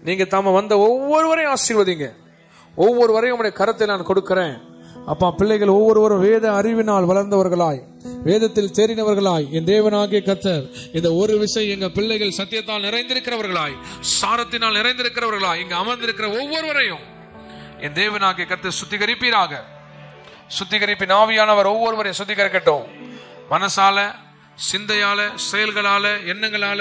A: நீங்க தாம வந்த ஒவ்வொருவரையும் ஆசீர்வதிங்க. ஒவ்வொருவரையும் உங்களுடைய கரத்தை நான் கொடுக்கிறேன். அப்பா, பிள்ளைகள் ஒவ்வொருவரும் வேத அறிவினால் வளர்ந்தவர்களாய், வேதத்தில் தேறினவர்களாய், என் தேவனாகிய கர்த்தர் இந்த ஒரு விஷயம் எங்க பிள்ளைகள் சத்தியத்தால் நிறைந்திருக்கிறவர்களாய், சாரத்தினால் நிறைந்திருக்கிறவர்களாய் இங்க அமர்ந்திருக்கிற ஒவ்வொருவரையும் என் தேவனாகிய கர்த்தர் சுத்திகரிப்பீராக. சுத்திகரிப்பின் ஆவியானவர் ஒவ்வொருவரையும் சுத்திகரிக்கட்டும். மனசால, சிந்தையால, செயல்களால, எண்ணங்களால,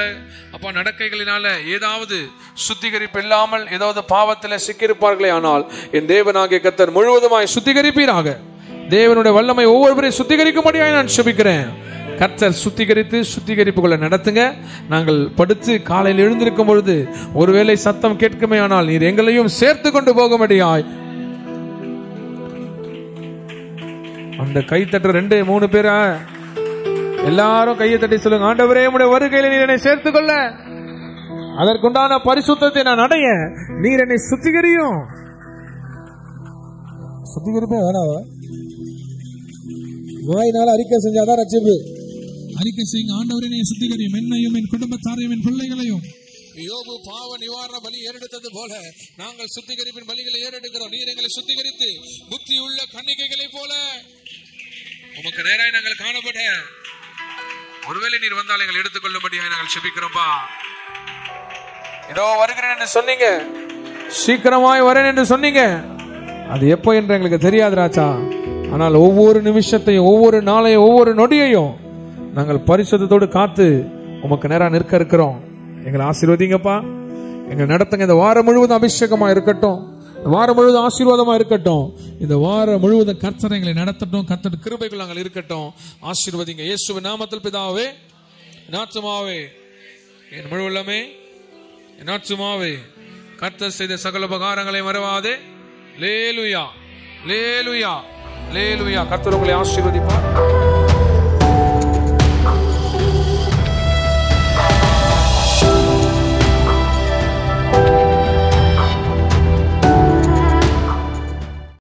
A: அப்பா நடக்கைகளினால ஏதாவது சுத்திகரிப்பு இல்லாமல் ஏதாவது பாவத்தில் சிக்கியிருப்பார்களே ஆனால் என் தேவனாகிய கர்த்தர் முழுவதுமாய் சுத்திகரிப்பீராக. தேவனுடைய வல்லமை ஒவ்வொருவரையும் சுத்திகரிக்கும்படியாய் நான் செபிக்கிறேன். கர்த்தர் சுத்திகரித்து சுத்திகரிப்புகளை நடத்துங்க. நாங்கள் படுத்து காலையில் எழுந்திருக்கும் பொழுது ஒருவேளை சத்தம் கேட்குமே ஆனால் நீர் எங்களையும் சேர்த்து கொண்டு போகும்படியாய் அந்த கை தட்டுற 2-3 பேரா எல்லாரும் கையை தட்டி சொல்லுங்க, ஆண்டவரே உம்முடைய வருகையில நீர் என்னை சேர்த்துக் கொள்ள, அதற்குண்டான பரிசுத்தத்தை நான் அடைய நீர் என்னை சுத்திகரியும். சுத்திகரிப்பே வேணாவா? வாயினால அறிக்கை செஞ்சாதான் ரட்சிப்பு. அறிக்கை செய்யுங்க, ஆண்டவரே என்னை சுத்திகரியும், என்னையும் என் குடும்பத்தாரையும் என் பிள்ளைகளையும். யோபு பாவ நிவாரண பலி ஏறெடுத்தது போல நாங்கள் சுத்திகரிப்பின் பலிகளை ஏறெடுக்கிறோம். நீர் எங்களை சுத்திகரித்து புத்தி உள்ள கன்னிகைகளை போல உமக்கு நேராய் நாங்கள் காணப்பட ஒருவேளை நீர் வந்தால் எங்களை எடுத்துக்கொள்ளும்படியாக நாங்கள் செபிக்கிறோம்பா. இதோ வருகிறேன் என்று சொன்னீங்க, சீக்கிரமாய் வரேன் என்று சொன்னீங்க. அது எப்போ என்று எங்களுக்கு தெரியாது ராஜா. ஆனால் ஒவ்வொரு நிமிஷத்தையும், ஒவ்வொரு நாளையும், ஒவ்வொரு நொடியையும் நாங்கள் பரிசுத்தத்தோடு காத்து உமக்கு நேரா நிற்க இருக்கிறோம். எங்களை ஆசீர்வதிங்கப்பா. எங்களை நடத்துங்க. இந்த வாரம் முழுவதும் அபிஷேகமா இருக்கட்டும். வாரம் முழுவதும் ஆசீர்வாதமா இருக்கட்டும். இந்த வாரம் முழுவதும் கர்த்தர் எங்களை நடத்தட்டும். கர்த்தர் கிருபைக்குள் நாங்கள் இருக்கட்டும். ஆசீர்வதிங்க. இயேசுவின் நாமத்தில் பிதாவே. என் ஆத்துமாவே, என் முழு உள்ளமே, என் ஆத்துமாவே கர்த்தர் செய்த சகல உபகாரங்களை மறவாதே. லேலுயா, லேலுயா, லேலுயா. கர்த்தர் உங்களை ஆசீர்வதிப்பார்.